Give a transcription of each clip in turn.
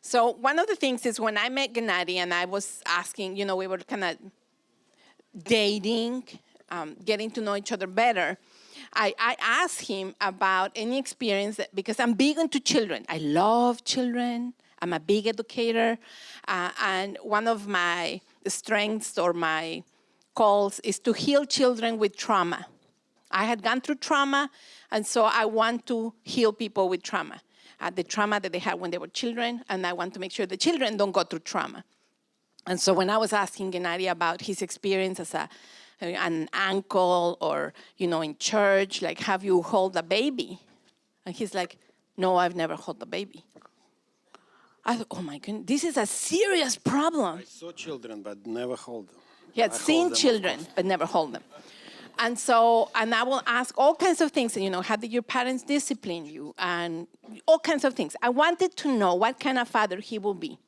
So one of the things is when I met Gennady and I was asking, we were kind of dating, getting to know each other better, I asked him about any experience, because I'm big into children. I love children. I'm a big educator. And one of my strengths or my calls is to heal children with trauma. I had gone through trauma, and so I want to heal people with trauma. The trauma that they had when they were children, and I want to make sure the children don't go through trauma. And so when I was asking Gennady about his experience as an uncle or, in church, like, have you hold a baby? And he's like, no, I've never held a baby. I thought, oh my goodness, this is a serious problem. I saw children, but never hold them. He had seen children, but never hold them. And so, and I will ask all kinds of things, how did your parents discipline you? And all kinds of things. I wanted to know what kind of father he will be.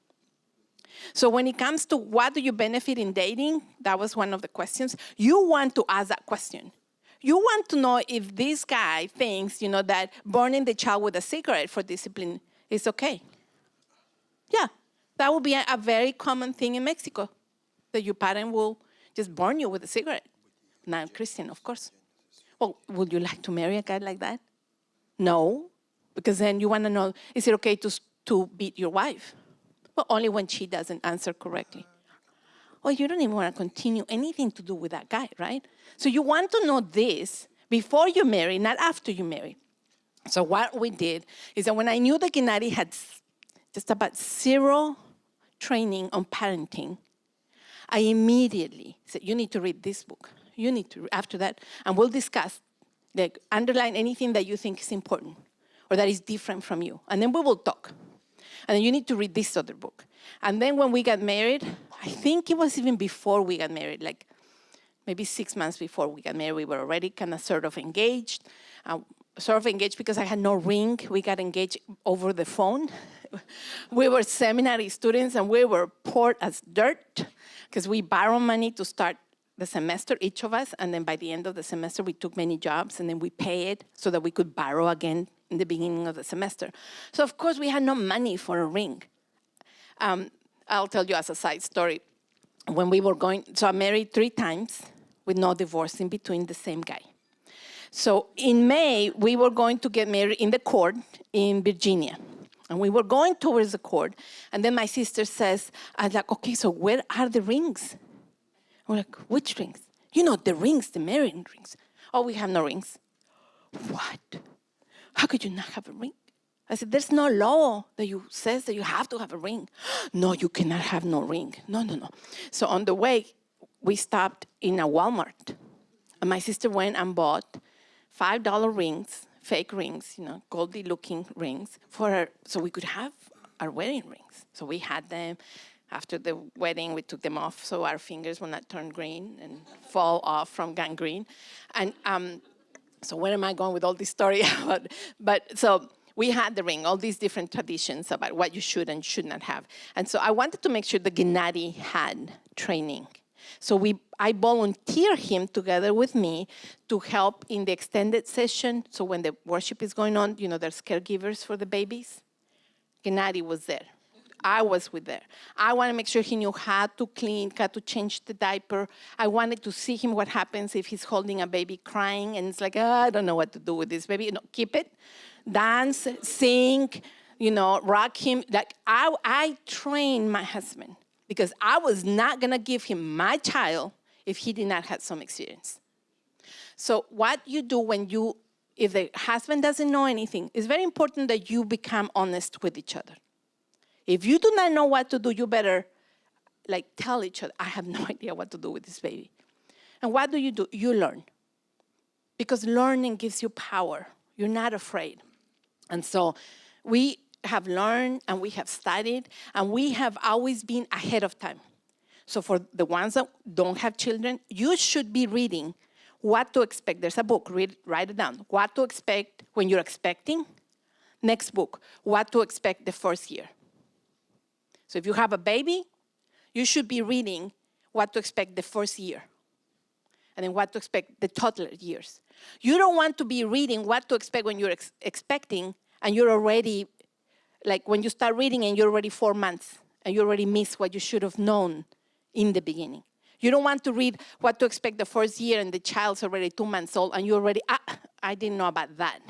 So when it comes to what do you benefit in dating, that was one of the questions. You want to ask that question. You want to know if this guy thinks, that burning the child with a cigarette for discipline is okay. Yeah, that would be a very common thing in Mexico, that your parent will just burn you with a cigarette. Not Christian, of course. Well, would you like to marry a guy like that? No, because then you want to know, is it okay to beat your wife? Well, only when she doesn't answer correctly. Well, you don't even want to continue anything to do with that guy, right? So you want to know this before you marry, not after you marry. So what we did is that when I knew that Gennady had just about zero training on parenting, I immediately said, you need to read this book. You need to, after that, and we'll discuss, underline anything that you think is important or that is different from you. And then we will talk. And then you need to read this other book. And then when we got married, I think it was even before we got married, like maybe 6 months before we got married, we were already kind of sort of engaged. Because I had no ring. We got engaged over the phone. We were seminary students and we were poor as dirt because we borrowed money to start the semester, each of us, and then by the end of the semester, we took many jobs, and then we paid so that we could borrow again in the beginning of the semester. So, of course, we had no money for a ring. I'll tell you as a side story. When we were so I married 3 times with no divorce in between, the same guy. So in May, we were going to get married in the court in Virginia. And we were going towards the court, and then my sister says, I was like, okay, so where are the rings? We're like, which rings? The rings, the marrying rings. Oh, we have no rings. What? How could you not have a ring? I said, there's no law that says that you have to have a ring. No, you cannot have no ring. No. So on the way, we stopped in a Walmart. And my sister went and bought $5 rings, fake rings, goldy-looking rings, for her, so we could have our wedding rings. So we had them. After the wedding, we took them off so our fingers will not turn green and fall off from gangrene. And so where am I going with all this story? But so we had the ring, all these different traditions about what you should and should not have. And so I wanted to make sure that Gennady had training. So I volunteered him together with me to help in the extended session. So when the worship is going on, there's caregivers for the babies. Gennady was there. I was there. I want to make sure he knew how to clean, how to change the diaper. I wanted to see him what happens if he's holding a baby crying and it's like, I don't know what to do with this baby. Keep it. Dance, sing, rock him. Like I trained my husband because I was not going to give him my child if he did not have some experience. So what you do if the husband doesn't know anything, it's very important that you become honest with each other. If you do not know what to do, you better tell each other, I have no idea what to do with this baby. And what do? You learn. Because learning gives you power. You're not afraid. And so we have learned and we have studied and we have always been ahead of time. So for the ones that don't have children, you should be reading what to expect. There's a book, write it down. What to expect when you're expecting. Next book, what to expect the first year. So if you have a baby, you should be reading what to expect the first year. And then what to expect the toddler years. You don't want to be reading what to expect when you're expecting and you're already Like when you start reading and you're already 4 months and you already miss what you should have known in the beginning. You don't want to read what to expect the first year and the child's already 2 months old and you already, I didn't know about that.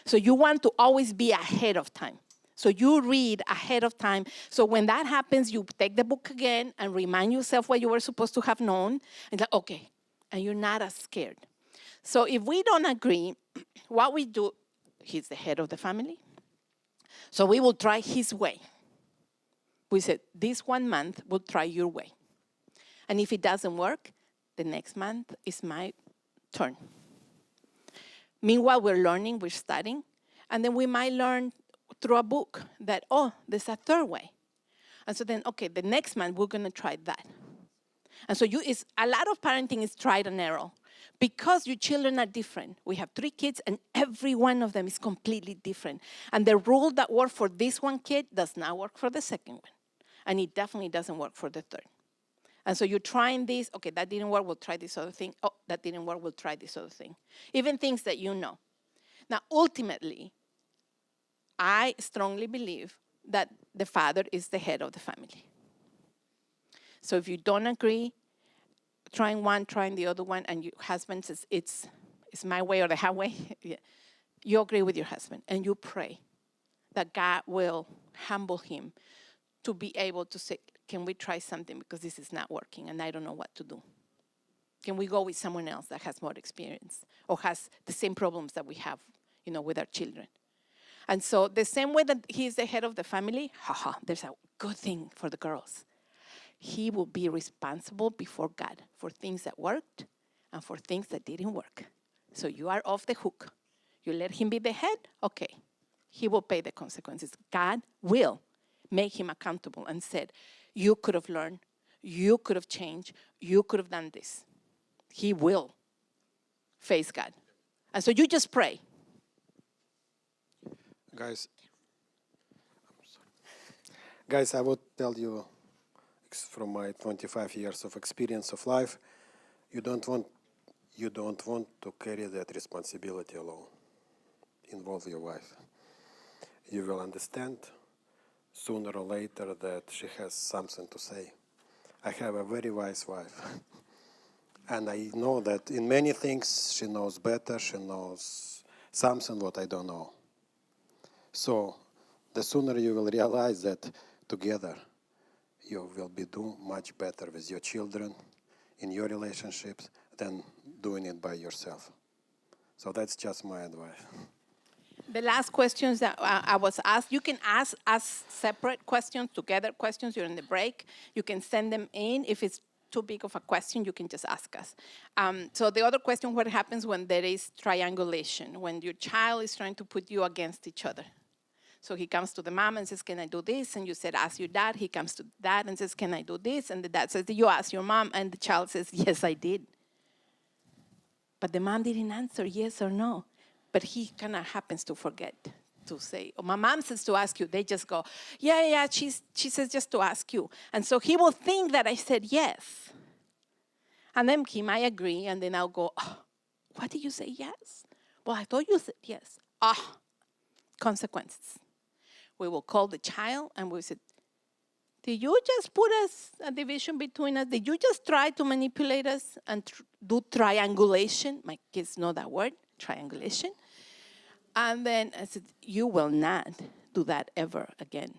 So you want to always be ahead of time. So you read ahead of time. So when that happens, you take the book again and remind yourself what you were supposed to have known. And like, okay, and you're not as scared. So if we don't agree, what we do, he's the head of the family. So we will try his way. We said, this 1 month, we'll try your way. And if it doesn't work, the next month is my turn. Meanwhile, we're learning, we're studying, and then we might learn through a book that, oh, there's a third way. And so then, okay, the next month, we're going to try that. And so it's a lot of parenting is trial and error because your children are different. We have 3 kids, and every one of them is completely different. And the rule that worked for this one kid does not work for the second one. And it definitely doesn't work for the third. And so you're trying this, okay, that didn't work, we'll try this other thing. Oh, that didn't work, we'll try this other thing. Even things that you know. Now, ultimately, I strongly believe that the father is the head of the family. So if you don't agree, trying one, trying the other one, and your husband says, it's my way or the highway, you agree with your husband, and you pray that God will humble him to be able to say, can we try something because this is not working and I don't know what to do? Can we go with someone else that has more experience or has the same problems that we have, with our children? And so the same way that he is the head of the family, there's a good thing for the girls. He will be responsible before God for things that worked and for things that didn't work. So you are off the hook. You let him be the head, okay. He will pay the consequences. God will make him accountable and said, you could have learned, you could have changed, you could have done this. He will face God. And so you just pray. Guys, I would tell you from my 25 years of experience of life, you don't want to carry that responsibility alone. Involve your wife. You will understand sooner or later that she has something to say. I have a very wise wife. And I know that in many things she knows better, she knows something what I don't know. So the sooner you will realize that together you will be doing much better with your children, in your relationships, than doing it by yourself. So that's just my advice. The last questions that I was asked, you can ask separate questions, together questions during the break. You can send them in. If it's too big of a question, you can just ask us. So the other question, what happens when there is triangulation, when your child is trying to put you against each other? So he comes to the mom and says, can I do this? And you said, ask your dad. He comes to dad and says, can I do this? And the dad says, did you ask your mom? And the child says, yes, I did. But the mom didn't answer yes or no. But he kind of happens to forget to say, my mom says to ask you. They just go, yeah, she says just to ask you. And so he will think that I said yes. And then he might agree, and then I'll go, oh, what did you say yes? Well, I thought you said yes. Consequences. We will call the child, and we said, did you just put us a division between us? Did you just try to manipulate us and do triangulation? My kids know that word, triangulation. And then I said, you will not do that ever again.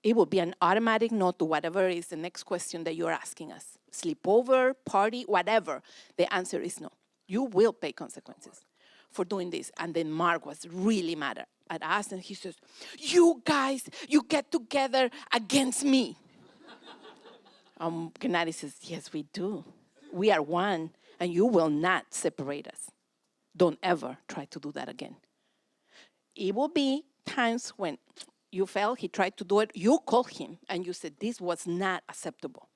It will be an automatic no to whatever is the next question that you're asking us. Sleepover, party, whatever. The answer is no. You will pay consequences for doing this. And then Mark was really mad at us, and he says, you guys, you get together against me. Gennady says, yes, we do. We are one, and you will not separate us. Don't ever try to do that again. It will be times when you felt he tried to do it, you called him, and you said, this was not acceptable.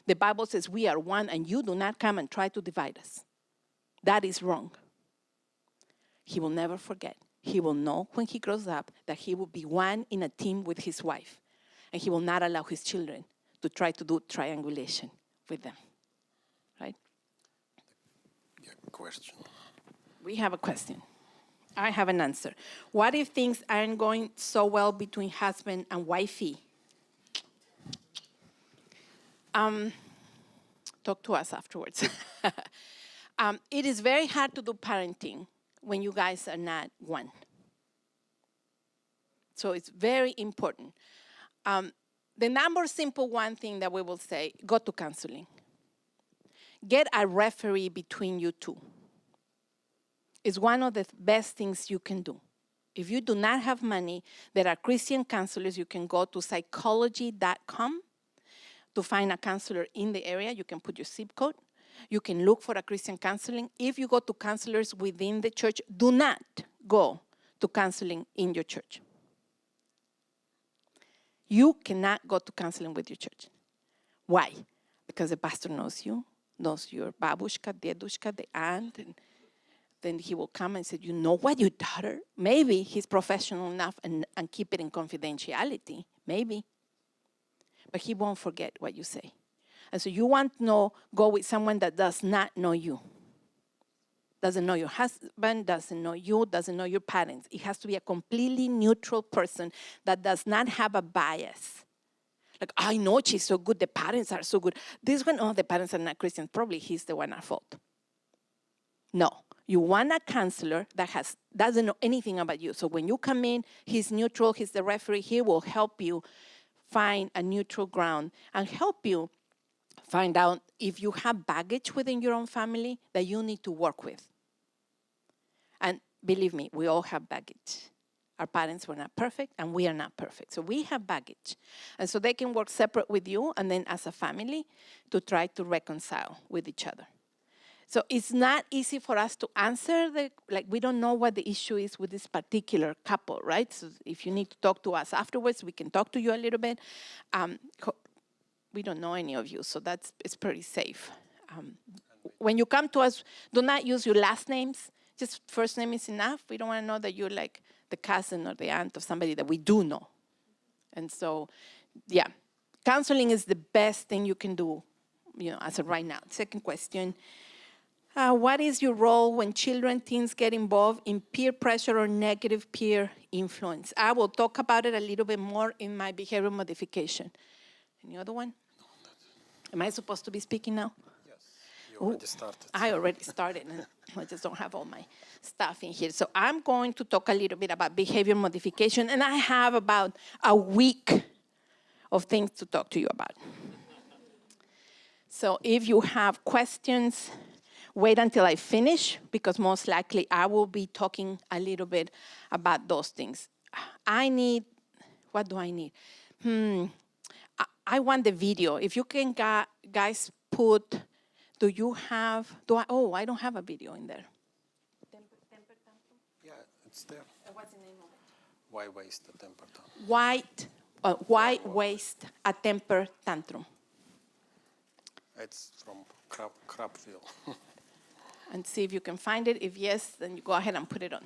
The Bible says we are one, and you do not come and try to divide us. That is wrong. He will never forget. He will know when he grows up that he will be one in a team with his wife, and he will not allow his children to try to do triangulation with them, right? Yeah, question. We have a question. I have an answer. What if things aren't going so well between husband and wifey? Talk to us afterwards. It is very hard to do parenting when you guys are not one. So it's very important. The number simple one thing that we will say, go to counseling. Get a referee between you two. It's one of the best things you can do. If you do not have money, there are Christian counselors. You can go to psychology.com to find a counselor in the area. You can put your zip code. You can look for a Christian counseling. If you go to counselors within the church, do not go to counseling in your church. You cannot go to counseling with your church. Why? Because the pastor knows you, knows your babushka, dedushka, the aunt, and then he will come and say, you know what, your daughter? Maybe he's professional enough and keep it in confidentiality, maybe. But he won't forget what you say. And so you want to know, go with someone that does not know you. Doesn't know your husband, doesn't know you, doesn't know your parents. It has to be a completely neutral person that does not have a bias. Like, I know she's so good, the parents are so good. This one, oh, the parents are not Christians. Probably he's the one at fault. No, you want a counselor that doesn't know anything about you. So when you come in, he's neutral, he's the referee. He will help you find a neutral ground and help you find out if you have baggage within your own family that you need to work with. And believe me, we all have baggage. Our parents were not perfect, and we are not perfect. So we have baggage. And so they can work separate with you, and then as a family, to try to reconcile with each other. So it's not easy for us to answer, we don't know what the issue is with this particular couple, right? So if you need to talk to us afterwards, we can talk to you a little bit. We don't know any of you, so it's pretty safe. When you come to us, do not use your last names. Just first name is enough. We don't want to know that you're like the cousin or the aunt of somebody that we do know. And so, yeah, counseling is the best thing you can do, as of right now. Second question, what is your role when children, teens get involved in peer pressure or negative peer influence? I will talk about it a little bit more in my behavior modification. Any other one? Am I supposed to be speaking now? Yes, you already started. I already started, and I just don't have all my stuff in here. So I'm going to talk a little bit about behavior modification, and I have about a week of things to talk to you about. So if you have questions, wait until I finish, because most likely I will be talking a little bit about those things. What do I need? I want the video. If you can, guys, I don't have a video in there. Yeah, it's there. What's the name of it? Why waste a temper tantrum? Why waste a temper tantrum? It's from Crapville. And see if you can find it. If yes, then you go ahead and put it on.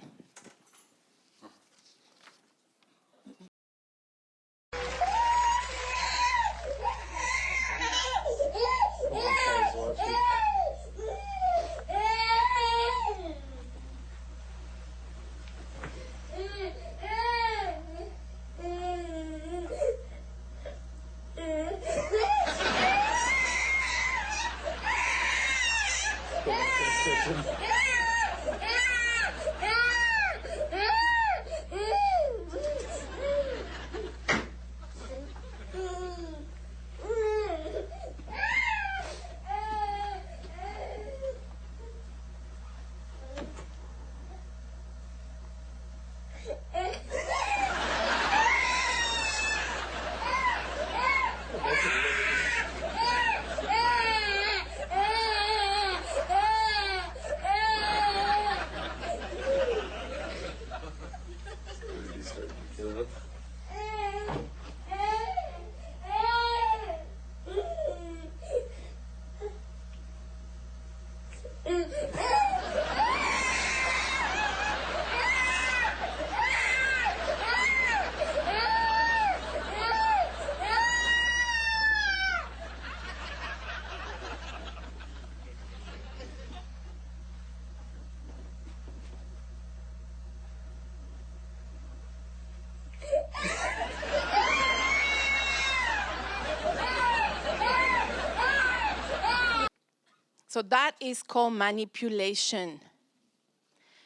So that is called manipulation.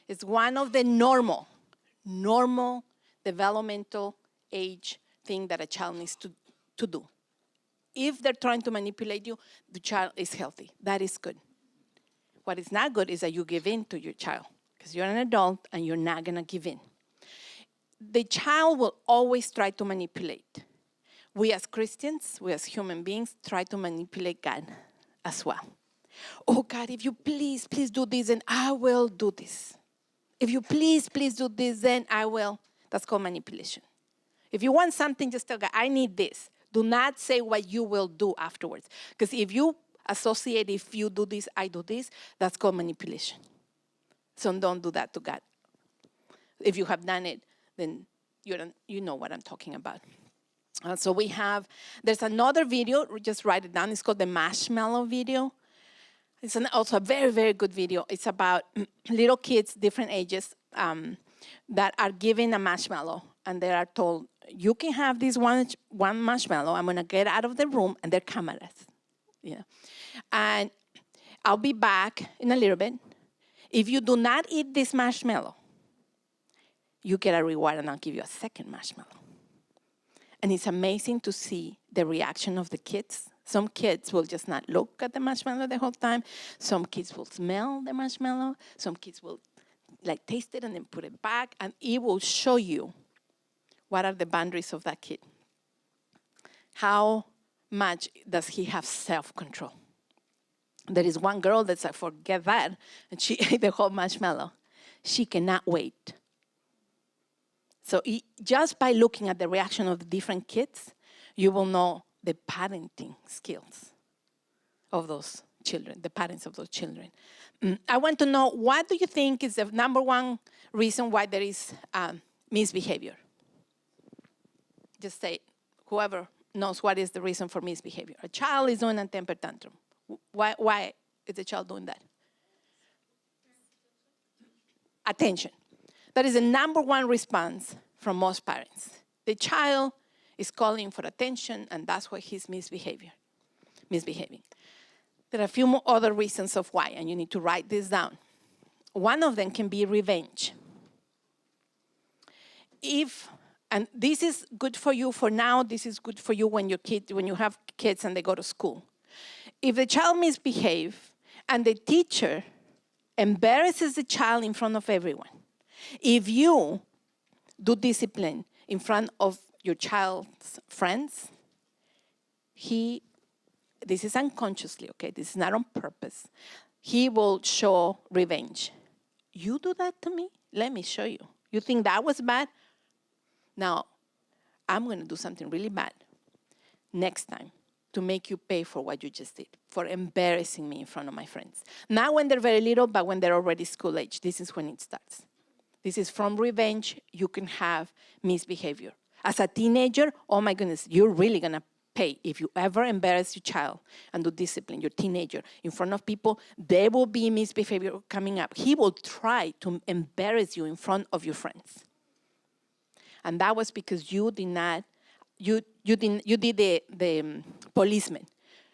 It's one of the normal developmental age thing that a child needs to do. If they're trying to manipulate you, the child is healthy. That is good. What is not good is that you give in to your child, because you're an adult and you're not going to give in. The child will always try to manipulate. We as Christians, we as human beings, try to manipulate God as well. Oh, God, if you please do this, then I will do this. If you please do this, then I will. That's called manipulation. If you want something, just tell God, I need this. Do not say what you will do afterwards. Because if you associate, if you do this, I do this, that's called manipulation. So don't do that to God. If you have done it, then you know what I'm talking about. So there's another video, just write it down. It's called the marshmallow video. It's also a very, very good video. It's about little kids, different ages, that are given a marshmallow. And they are told, you can have this one marshmallow. I'm going to get out of the room, and they're cameras. Yeah. And I'll be back in a little bit. If you do not eat this marshmallow, you get a reward, and I'll give you a second marshmallow. And it's amazing to see the reaction of the kids. Some kids will just not look at the marshmallow the whole time. Some kids will smell the marshmallow. Some kids will taste it and then put it back. And it will show you what are the boundaries of that kid. How much does he have self-control? There is one girl that's like, forget that. And she ate the whole marshmallow. She cannot wait. So just by looking at the reaction of the different kids, you will know the parenting skills of those children, the parents of those children. I want to know, what do you think is the number one reason why there is misbehavior? Just say, whoever knows what is the reason for misbehavior. A child is doing a temper tantrum. Why is the child doing that? Attention. That is the number one response from most parents. The child is calling for attention, and that's why he's misbehaving. There are a few more other reasons of why, and you need to write this down. One of them can be revenge. And this is good for you for now, this is good for you when you have kids and they go to school. If the child misbehaves and the teacher embarrasses the child in front of everyone, if you do discipline in front of your child's friends, this is unconsciously, okay? This is not on purpose. He will show revenge. You do that to me? Let me show you. You think that was bad? Now, I'm going to do something really bad next time to make you pay for what you just did, for embarrassing me in front of my friends. Not when they're very little, but when they're already school age. This is when it starts. This is from revenge. You can have misbehavior. As a teenager, oh my goodness, you're really going to pay. If you ever embarrass your child and do discipline, your teenager, in front of people, there will be misbehavior coming up. He will try to embarrass you in front of your friends. And that was because you did the policeman.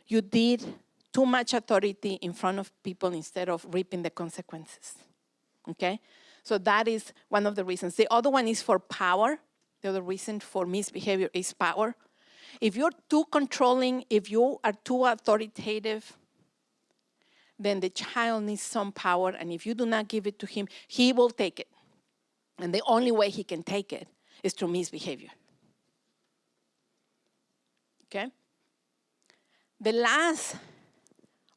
You did too much authority in front of people instead of reaping the consequences. Okay? So that is one of the reasons. The other one is for power. The other reason for misbehavior is power. If you're too controlling, if you are too authoritative, then the child needs some power, and if you do not give it to him, he will take it. And the only way he can take it is through misbehavior. Okay? The last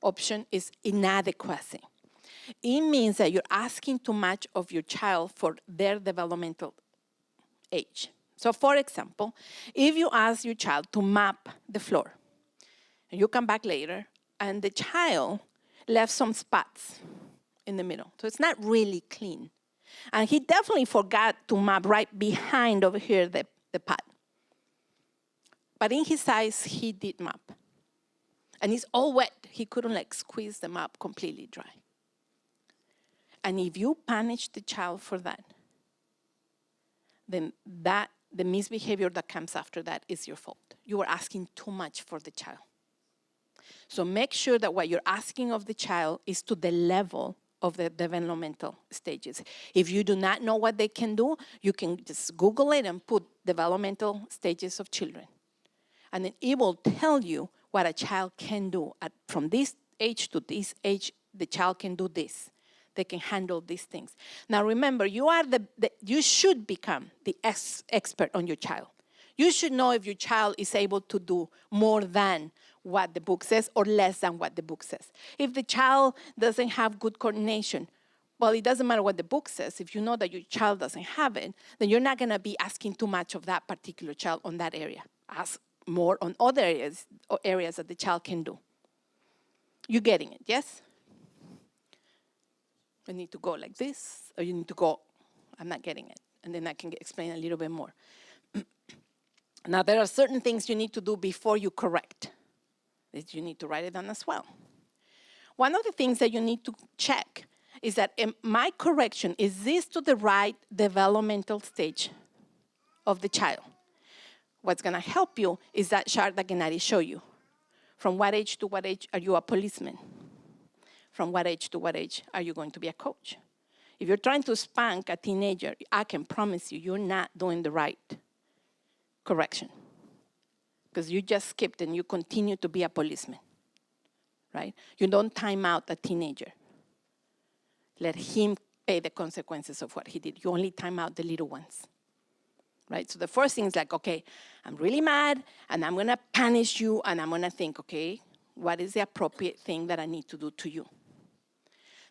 option is inadequacy. It means that you're asking too much of your child for their developmental age. So for example, if you ask your child to mop the floor, and you come back later, and the child left some spots in the middle, so it's not really clean. And he definitely forgot to mop right behind over here the pot. But in his eyes, he did mop. And it's all wet. He couldn't squeeze the mop completely dry. And if you punish the child for that, then the misbehavior that comes after that is your fault. You are asking too much for the child. So make sure that what you're asking of the child is to the level of the developmental stages. If you do not know what they can do, you can just Google it and put developmental stages of children. And then it will tell you what a child can do. From this age to this age, the child can do this. They can handle these things. Now remember, you should become the expert on your child. You should know if your child is able to do more than what the book says or less than what the book says. If the child doesn't have good coordination, well, it doesn't matter what the book says. If you know that your child doesn't have it, then you're not going to be asking too much of that particular child on that area. Ask more on other areas or areas that the child can do. You getting it, yes? You need to go like this, or you need to go, I'm not getting it. And then I can explain a little bit more. Now, there are certain things you need to do before you correct. You need to write it down as well. One of the things that you need to check is that my correction, is this to the right developmental stage of the child? What's going to help you is that chart that Gennady showed you. From what age to what age are you a policeman? From what age to what age are you going to be a coach? If you're trying to spank a teenager, I can promise you, you're not doing the right correction. Because you just skipped and you continue to be a policeman, right? You don't time out a teenager. Let him pay the consequences of what he did. You only time out the little ones, right? So the first thing is like, okay, I'm really mad, and I'm going to punish you, and I'm going to think, okay, what is the appropriate thing that I need to do to you?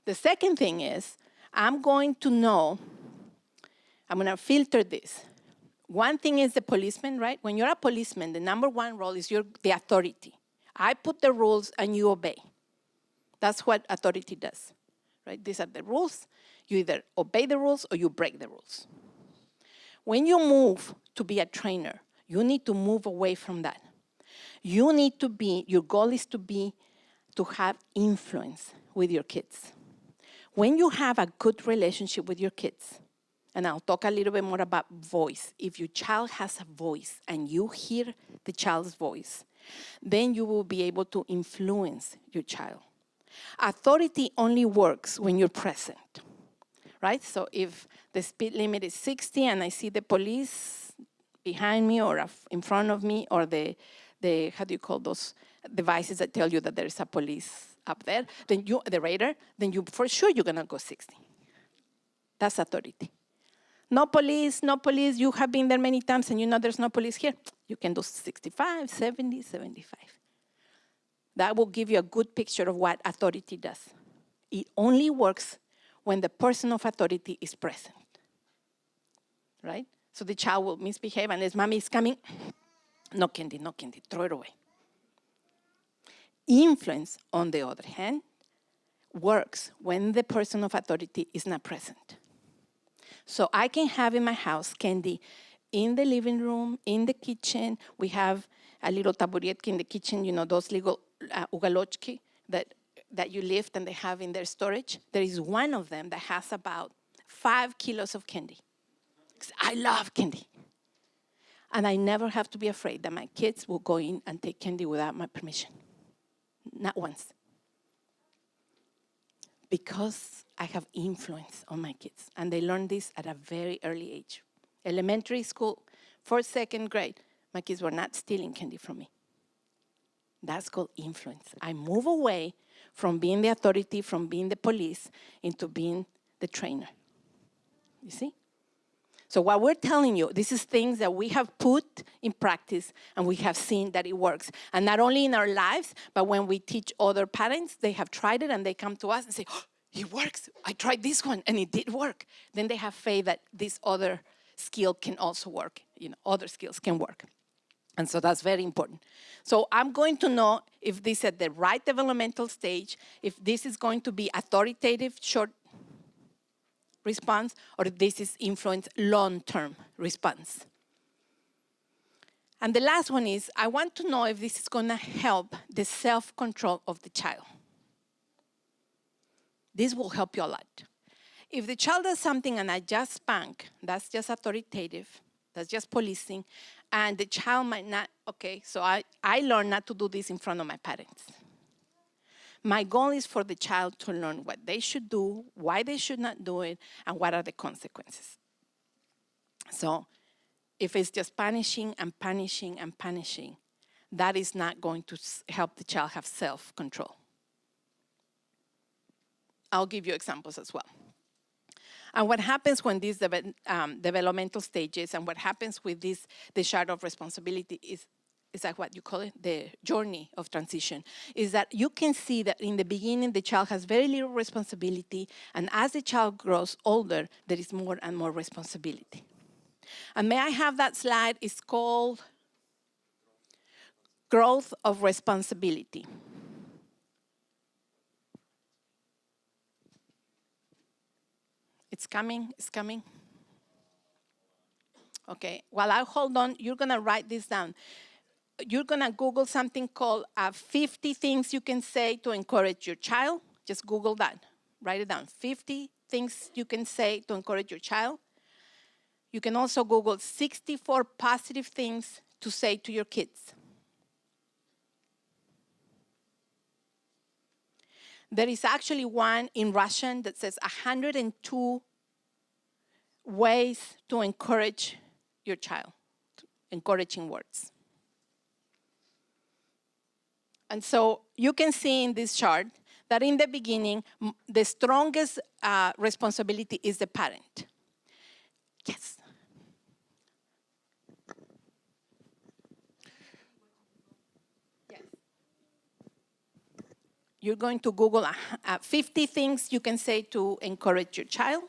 The second thing is, I'm going to know, I'm going to filter this. One thing is the policeman, right? When you're a policeman, the number one role is the authority. I put the rules and you obey. That's what authority does, right? These are the rules. You either obey the rules or you break the rules. When you move to be a trainer, you need to move away from that. You need to your goal is to have influence with your kids. When you have a good relationship with your kids, and I'll talk a little bit more about voice. If your child has a voice and you hear the child's voice, then you will be able to influence your child. Authority only works when you're present, right? So if the speed limit is 60 and I see the police behind me or in front of me, or the how do you call those devices that tell you that there's a police up there, then the radar, then for sure you're going to go 60. That's authority. No police, you have been there many times and you know there's no police here. You can do 65, 70, 75. That will give you a good picture of what authority does. It only works when the person of authority is present, right? So the child will misbehave and his mommy is coming. No candy, throw it away. Influence, on the other hand, works when the person of authority is not present. So I can have in my house candy in the living room, in the kitchen. We have a little taburetki in the kitchen, those little ugalochki that you lift and they have in their storage. There is one of them that has about 5 kilos of candy. I love candy. And I never have to be afraid that my kids will go in and take candy without my permission. Not once. Because I have influence on my kids. And they learn this at a very early age. Elementary school, first, second grade, my kids were not stealing candy from me. That's called influence. I move away from being the authority, from being the police, into being the trainer. You see? So what we're telling you, this is things that we have put in practice and we have seen that it works. And not only in our lives, but when we teach other parents, they have tried it and they come to us and say, oh, it works. I tried this one and it did work. Then they have faith that this other skill can also work. Other skills can work. And so that's very important. So I'm going to know if this is at the right developmental stage, if this is going to be authoritative, short response, or this is influence, long-term response. And the last one is, I want to know if this is going to help the self-control of the child. This will help you a lot. If the child does something and I just spank, that's just authoritative, that's just policing, and the child might not, okay, so I learned not to do this in front of my parents. My goal is for the child to learn what they should do, why they should not do it, and what are the consequences. So if it's just punishing and punishing and punishing, that is not going to help the child have self-control. I'll give you examples as well. And what happens when these developmental stages and what happens with this, the shard of responsibility is like what you call it, the journey of transition, is that you can see that in the beginning the child has very little responsibility, and as the child grows older, there is more and more responsibility. And may I have that slide? It's called Growth of Responsibility. It's coming, it's coming. Okay, while I hold on, you're gonna write this down. You're gonna Google something called 50 things you can say to encourage your child. Just Google that, write it down. 50 things you can say to encourage your child. You can also Google 64 positive things to say to your kids. There is actually one in Russian that says 102 ways to encourage your child, encouraging words. And so you can see in this chart that in the beginning, the strongest responsibility is the parent. Yes. Yes. You're going to Google 50 things you can say to encourage your child.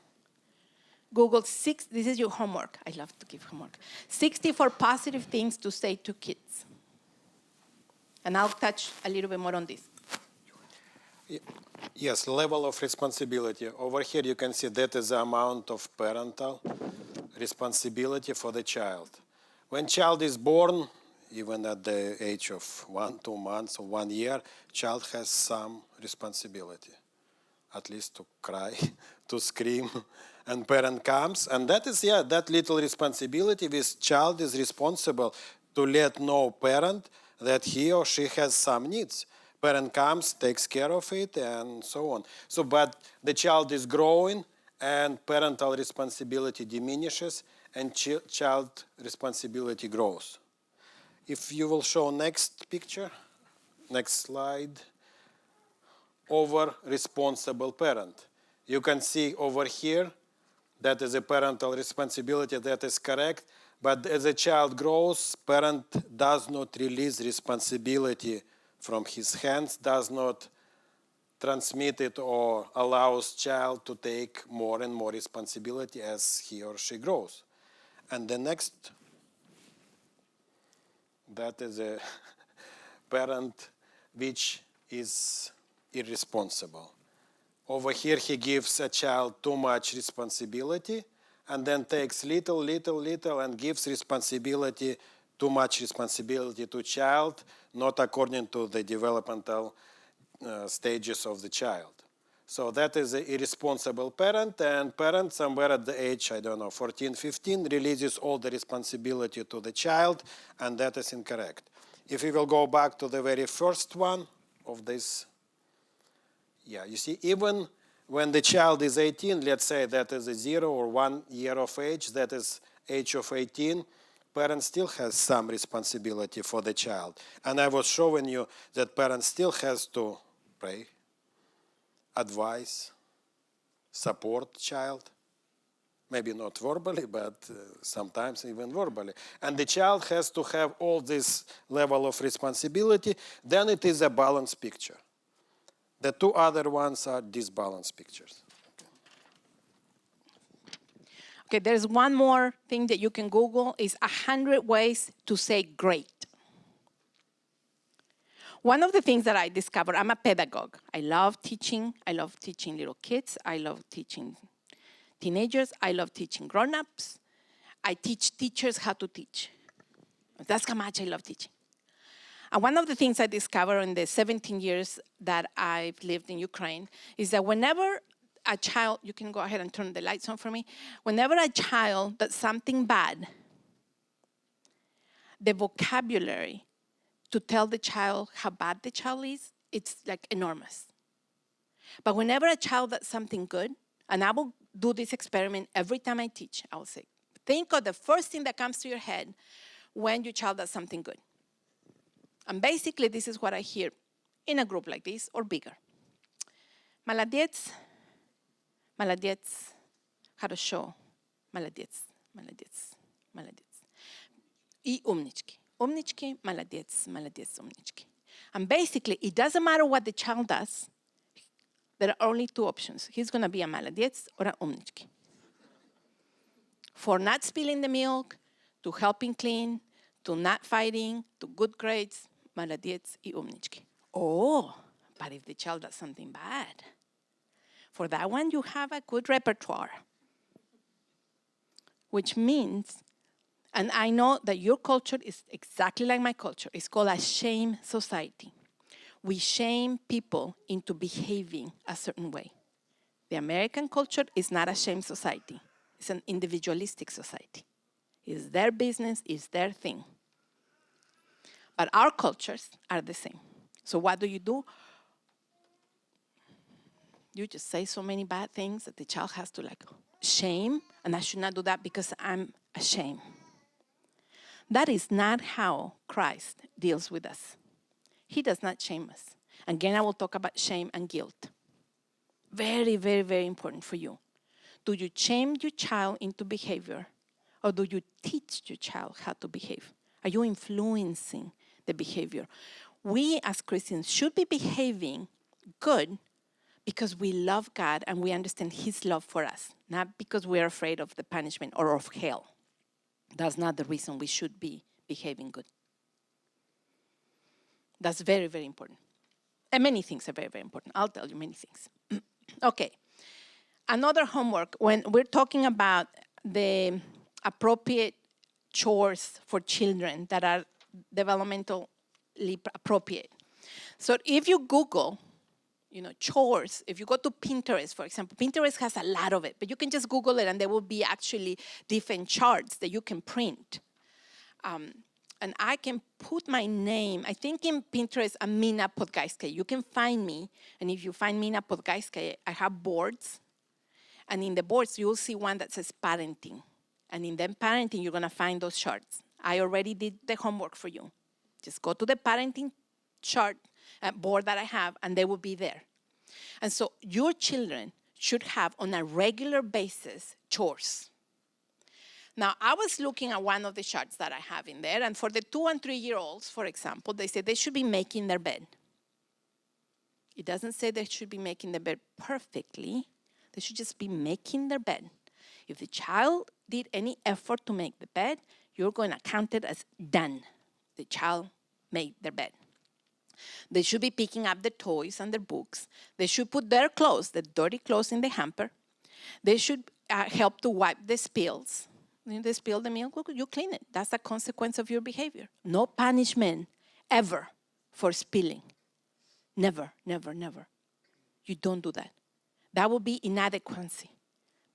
Google this is your homework. I love to give homework. 64 positive things to say to kids. And I'll touch a little bit more on this. Yes, level of responsibility. Over here you can see that is the amount of parental responsibility for the child. When child is born, even at the age of 1, 2 months, or 1 year, child has some responsibility, at least to cry, to scream, and parent comes, and that is, that little responsibility. This child is responsible to let know parent that he or she has some needs. Parent comes, takes care of it, and so on. So, but the child is growing, and parental responsibility diminishes, and child responsibility grows. If you will show next picture, next slide, over responsible parent. You can see over here, that is a parental responsibility, that is correct. But as a child grows, parent does not release responsibility from his hands, does not transmit it or allows child to take more and more responsibility as he or she grows. And the next, that is a parent which is irresponsible. Over here he gives a child too much responsibility, and then takes little, and gives responsibility, too much responsibility to child, not according to the developmental stages of the child. So that is an irresponsible parent, and parent somewhere at the age, 14, 15, releases all the responsibility to the child, and that is incorrect. If we will go back to the very first one of this, you see, even when the child is 18, let's say that is a 0 or 1 year of age, that is age of 18, parent still has some responsibility for the child. And I was showing you that parent still has to pray, advise, support child. Maybe not verbally, but sometimes even verbally. And the child has to have all this level of responsibility. Then it is a balanced picture. The two other ones are disbalanced pictures. Okay, there's one more thing that you can Google, is 100 ways to say great. One of the things that I discovered, I'm a pedagogue. I love teaching little kids. I love teaching teenagers. I love teaching grown-ups. I teach teachers how to teach. That's how much I love teaching. And one of the things I discovered in the 17 years that I've lived in Ukraine is that whenever a child, you can go ahead and turn the lights on for me. Whenever a child does something bad, the vocabulary to tell the child how bad the child is it's like enormous. But whenever a child does something good, and I will do this experiment every time I teach, I will say, think of the first thing that comes to your head when your child does something good. And basically, this is what I hear in a group like this or bigger. Молодец, молодец, хорошо, молодец, молодец, молодец. И умнички. Умнички, молодец, молодец, умнички. And basically, it doesn't matter what the child does. There are only two options. He's going to be a молодец or a умнички. For not spilling the milk, to helping clean, to not fighting, to good grades, молодец и умнички. Oh, but if the child does something bad, for that one, you have a good repertoire. Which means, and I know that your culture is exactly like my culture. It's called a shame society. We shame people into behaving a certain way. The American culture is not a shame society. It's an individualistic society. It's their business, it's their thing. But our cultures are the same. So what do? You just say so many bad things that the child has to like shame, and I should not do that because I'm ashamed. That is not how Christ deals with us. He does not shame us. Again, I will talk about shame and guilt. Very, very, very important for you. Do you shame your child into behavior, or do you teach your child how to behave? Are you influencing the behavior? We as Christians should be behaving good because we love God and we understand His love for us, not because we're afraid of the punishment or of hell. That's not the reason we should be behaving good. That's very, very important. And many things are very, very important. I'll tell you many things. Okay. Another homework, when we're talking about the appropriate chores for children that are developmentally appropriate. So if you Google, chores, if you go to Pinterest, for example, Pinterest has a lot of it, but you can just Google it and there will be actually different charts that you can print. And I can put my name, I think in Pinterest, I'm Mina Podgajska. You can find me, and if you find Mina Podgajska, I have boards. And in the boards, you'll see one that says parenting. And in the parenting, you're going to find those charts. I already did the homework for you. Just go to the parenting chart board that I have, and they will be there. And so your children should have, on a regular basis, chores. Now, I was looking at one of the charts that I have in there, and for the 2- and 3-year-olds, for example, they say they should be making their bed. It doesn't say they should be making their bed perfectly. They should just be making their bed. If the child did any effort to make the bed, you're going to count it as done. The child made their bed. They should be picking up the toys and their books. They should put their clothes, the dirty clothes, in the hamper. They should help to wipe the spills. When they spill the milk, you clean it. That's a consequence of your behavior. No punishment ever for spilling. Never, never, never. You don't do that. That would be inadequacy.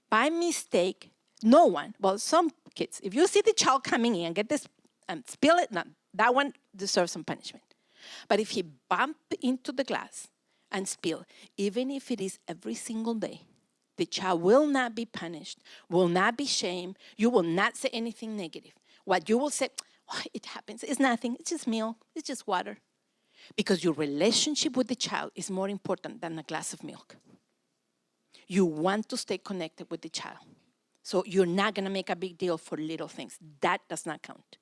By mistake, no one, well, some kids, if you see the child coming in and get this and spill it, now, that one deserves some punishment. But if he bump into the glass and spill, even if it is every single day, the child will not be punished, will not be shamed. You will not say anything negative. What you will say, oh, it happens, it's nothing, it's just milk, it's just water. Because your relationship with the child is more important than a glass of milk. You want to stay connected with the child. So you're not going to make a big deal for little things. That does not count.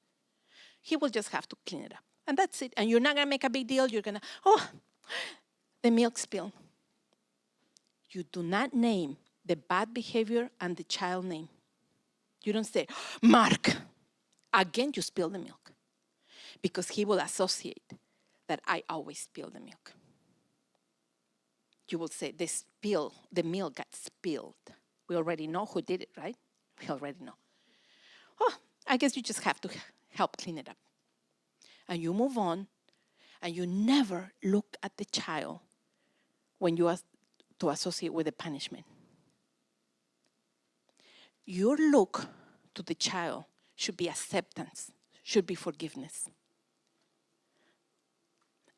He will just have to clean it up. And that's it. And you're not going to make a big deal. You're going to, oh, the milk spill. You do not name the bad behavior and the child name. You don't say, Mark, again you spill the milk. Because he will associate that I always spill the milk. You will say, the milk got spilled. We already know who did it, right? We already know. Oh, I guess you just have to help clean it up. And you move on, and you never look at the child when you are to associate with the punishment. Your look to the child should be acceptance, should be forgiveness.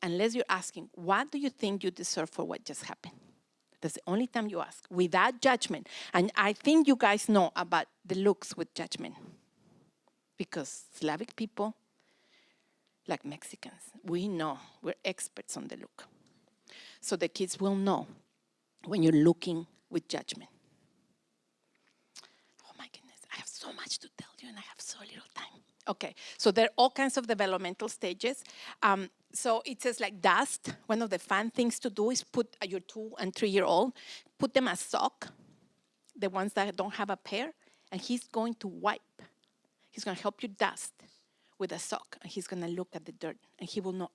unless you're asking, what do you think you deserve for what just happened? That's the only time you ask, without judgment. And I think you guys know about the looks with judgment. Because Slavic people, like Mexicans, we know, we're experts on the look. So the kids will know when you're looking with judgment. Oh my goodness, I have so much to tell you and I have so little time. Okay, so there are all kinds of developmental stages. So it says like dust. One of the fun things to do is put your 2 and 3 year old, put them a sock, the ones that don't have a pair, and he's going to wipe. He's going to help you dust with a sock, and he's going to look at the dirt, and he will know,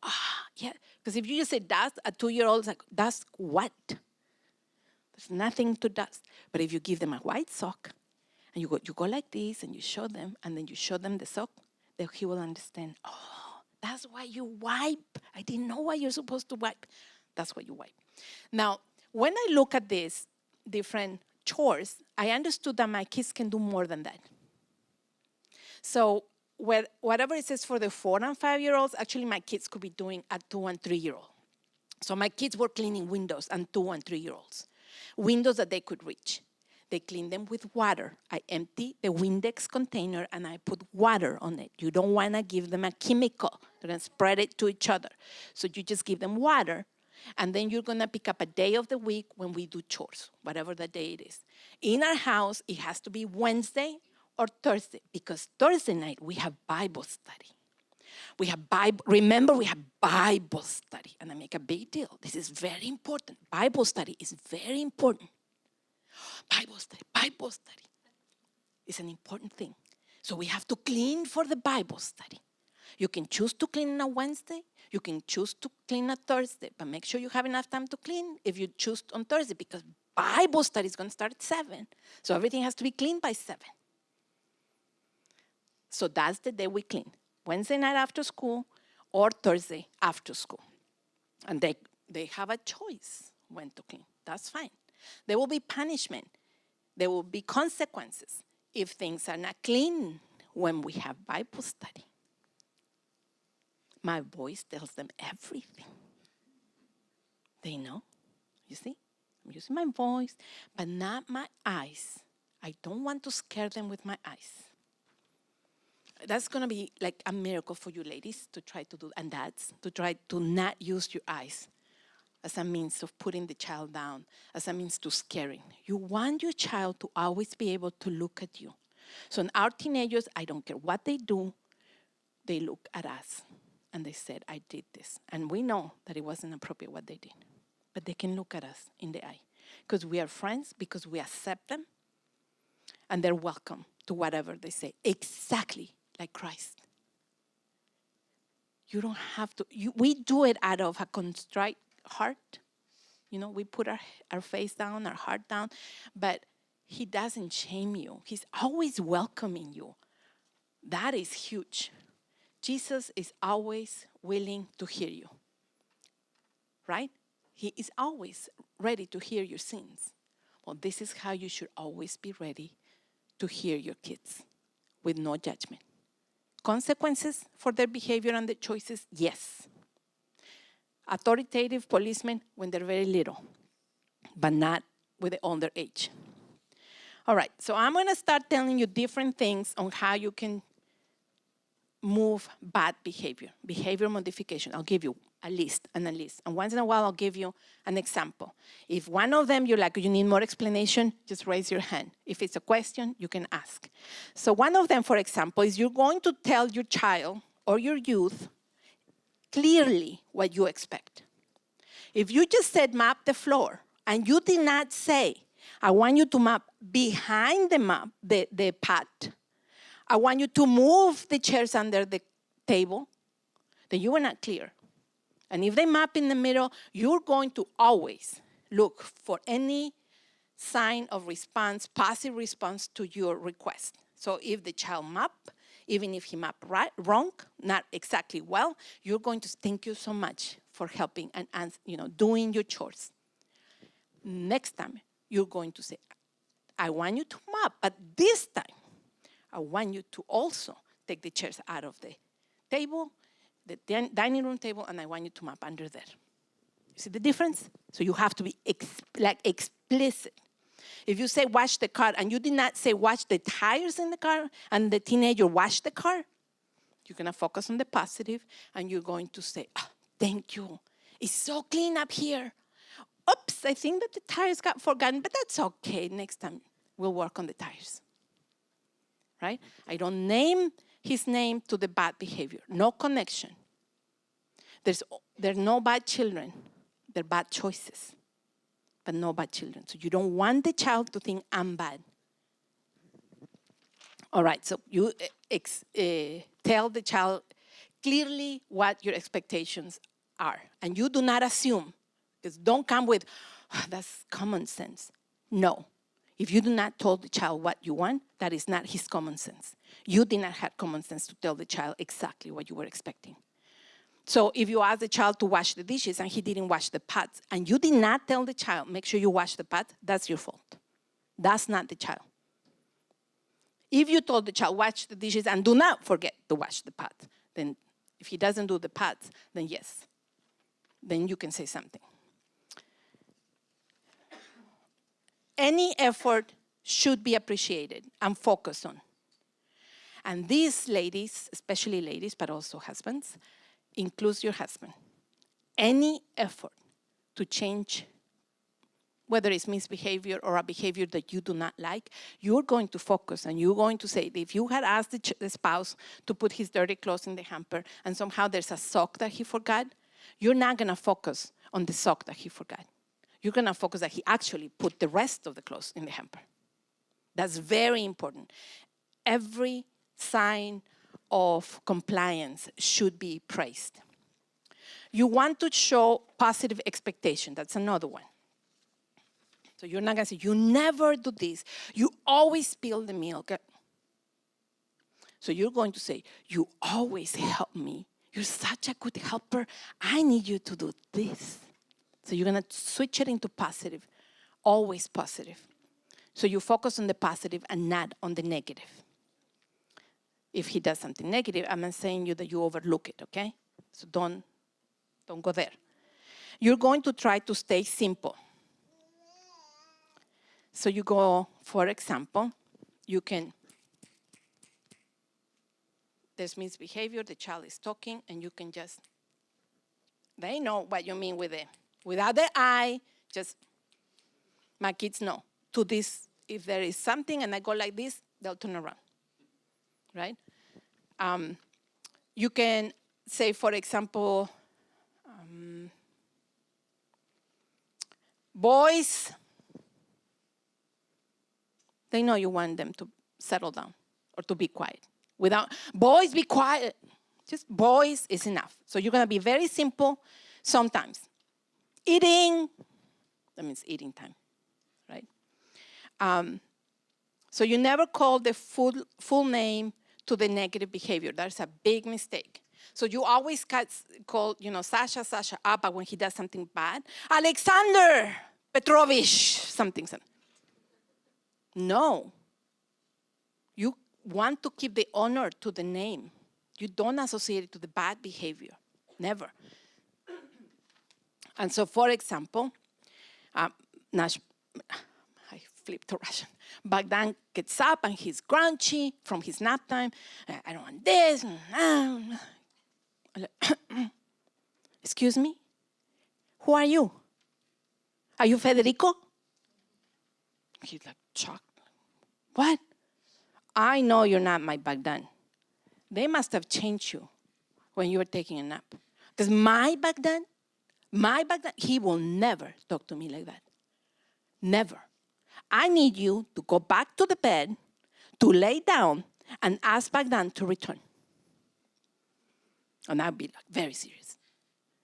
yeah. Because if you just say dust, a 2 year old is like, dust what? There's nothing to dust. But if you give them a white sock, and you go like this, and you show them, and then you show them the sock, then he will understand, oh, that's why you wipe. I didn't know why you're supposed to wipe. That's why you wipe. Now, when I look at these different chores, I understood that my kids can do more than that. So whatever it says for the 4 and 5 year olds, actually my kids could be doing a 2 and 3 year old. So my kids were cleaning windows and 2 and 3 year olds. Windows that they could reach. They clean them with water. I empty the Windex container and I put water on it. You don't want to give them a chemical. They're going to spread it to each other. So you just give them water, and then you're going to pick up a day of the week when we do chores, whatever the day it is. In our house, it has to be Wednesday or Thursday, because Thursday night we have Bible study. We have Bible, remember we have Bible study, and I make a big deal. This is very important. Bible study is very important. Bible study. It's an important thing. So we have to clean for the Bible study. You can choose to clean on a Wednesday. You can choose to clean on Thursday, but make sure you have enough time to clean if you choose on Thursday, because Bible study is going to start at 7. So everything has to be cleaned by 7. So that's the day we clean. Wednesday night after school or Thursday after school. And they have a choice when to clean. That's fine. There will be punishment. There will be consequences if things are not clean when we have Bible study. My voice tells them everything. They know. You see? I'm using my voice, but not my eyes. I don't want to scare them with my eyes. That's going to be like a miracle for you ladies to try to do, and dads, to try to not use your eyes as a means of putting the child down, as a means to scaring. You want your child to always be able to look at you. So in our teenagers, I don't care what they do, they look at us and they said, I did this. And we know that it wasn't appropriate what they did, but they can look at us in the eye because we are friends, because we accept them, and they're welcome to whatever they say, exactly like Christ. You don't have to, we do it out of a contrite heart. You know, we put our face down, our heart down, but he doesn't shame you. He's always welcoming you. That is huge. Jesus is always willing to hear you, right? He is always ready to hear your sins. Well, this is how you should always be ready to hear your kids, with no judgment. Consequences for their behavior and their choices, yes. Authoritative policemen when they're very little, but not with the older age. All right, so I'm going to start telling you different things on how you can move bad behavior, behavior modification. I'll give you a list. And once in a while, I'll give you an example. If one of them you're like, you need more explanation, just raise your hand. If it's a question, you can ask. So one of them, for example, is you're going to tell your child or your youth clearly what you expect. If you just said map the floor and you did not say, I want you to map behind the map, the pad, I want you to move the chairs under the table, then you were not clear. And if they map in the middle, you're going to always look for any sign of response, passive response to your request. So if the child map, even if he mapped wrong, not exactly well, you're going to thank you so much for helping and doing your chores. Next time, you're going to say, I want you to map, but this time, I want you to also take the chairs out of the table, the dining room table, and I want you to map under there. You see the difference? So you have to be explicit. If you say wash the car and you did not say wash the tires in the car and the teenager wash the car, you're going to focus on the positive and you're going to say, oh, thank you. It's so clean up here. Oops, I think that the tires got forgotten, but that's okay. Next time we'll work on the tires. Right? I don't name his name to the bad behavior. No connection. There are no bad children. They're bad choices, but no bad children. So you don't want the child to think I'm bad. All right, so you tell the child clearly what your expectations are. And you do not assume, because don't come with, oh, that's common sense. No. If you do not tell the child what you want, that is not his common sense. You did not have common sense to tell the child exactly what you were expecting. So if you ask the child to wash the dishes and he didn't wash the pots, and you did not tell the child, make sure you wash the pot, that's your fault. That's not the child. If you told the child, wash the dishes and do not forget to wash the pot, then if he doesn't do the pots, then yes, then you can say something. Any effort should be appreciated and focused on. And these ladies, especially ladies, but also husbands, includes your husband. Any effort to change, whether it's misbehavior or a behavior that you do not like, you're going to focus and you're going to say, if you had asked the spouse to put his dirty clothes in the hamper and somehow there's a sock that he forgot, you're not going to focus on the sock that he forgot. You're going to focus that he actually put the rest of the clothes in the hamper. That's very important. Every sign of compliance should be praised. You want to show positive expectation. That's another one. So you're not going to say, you never do this. You always spill the milk. So you're going to say, you always help me. You're such a good helper. I need you to do this. So you're going to switch it into positive, always positive. So you focus on the positive and not on the negative. If he does something negative, I'm not saying you that you overlook it, okay? So don't go there. You're going to try to stay simple. So you go, for example, there's misbehavior, the child is talking, and you can just, they know what you mean without the I, just, my kids know. To this, if there is something and I go like this, they'll turn around, right? You can say, for example, boys, they know you want them to settle down or to be quiet. Boys, be quiet. Just boys is enough. So you're going to be very simple sometimes. Eating, that means eating time, right? So you never call the full name to the negative behavior. That's a big mistake. So you always call, Sasha, Abba when he does something bad. Alexander Petrovich, something. No. You want to keep the honor to the name. You don't associate it to the bad behavior. Never. And so, for example, Nash, I flipped to Russian. Bogdan gets up and he's grunchy from his nap time. I don't want this. Excuse me? Who are you? Are you Federico? He's like shocked. What? I know you're not my Bogdan. They must have changed you when you were taking a nap. Because my Bogdan, he will never talk to me like that. Never. I need you to go back to the bed, to lay down, and ask Bogdan to return. And I'll be like very serious.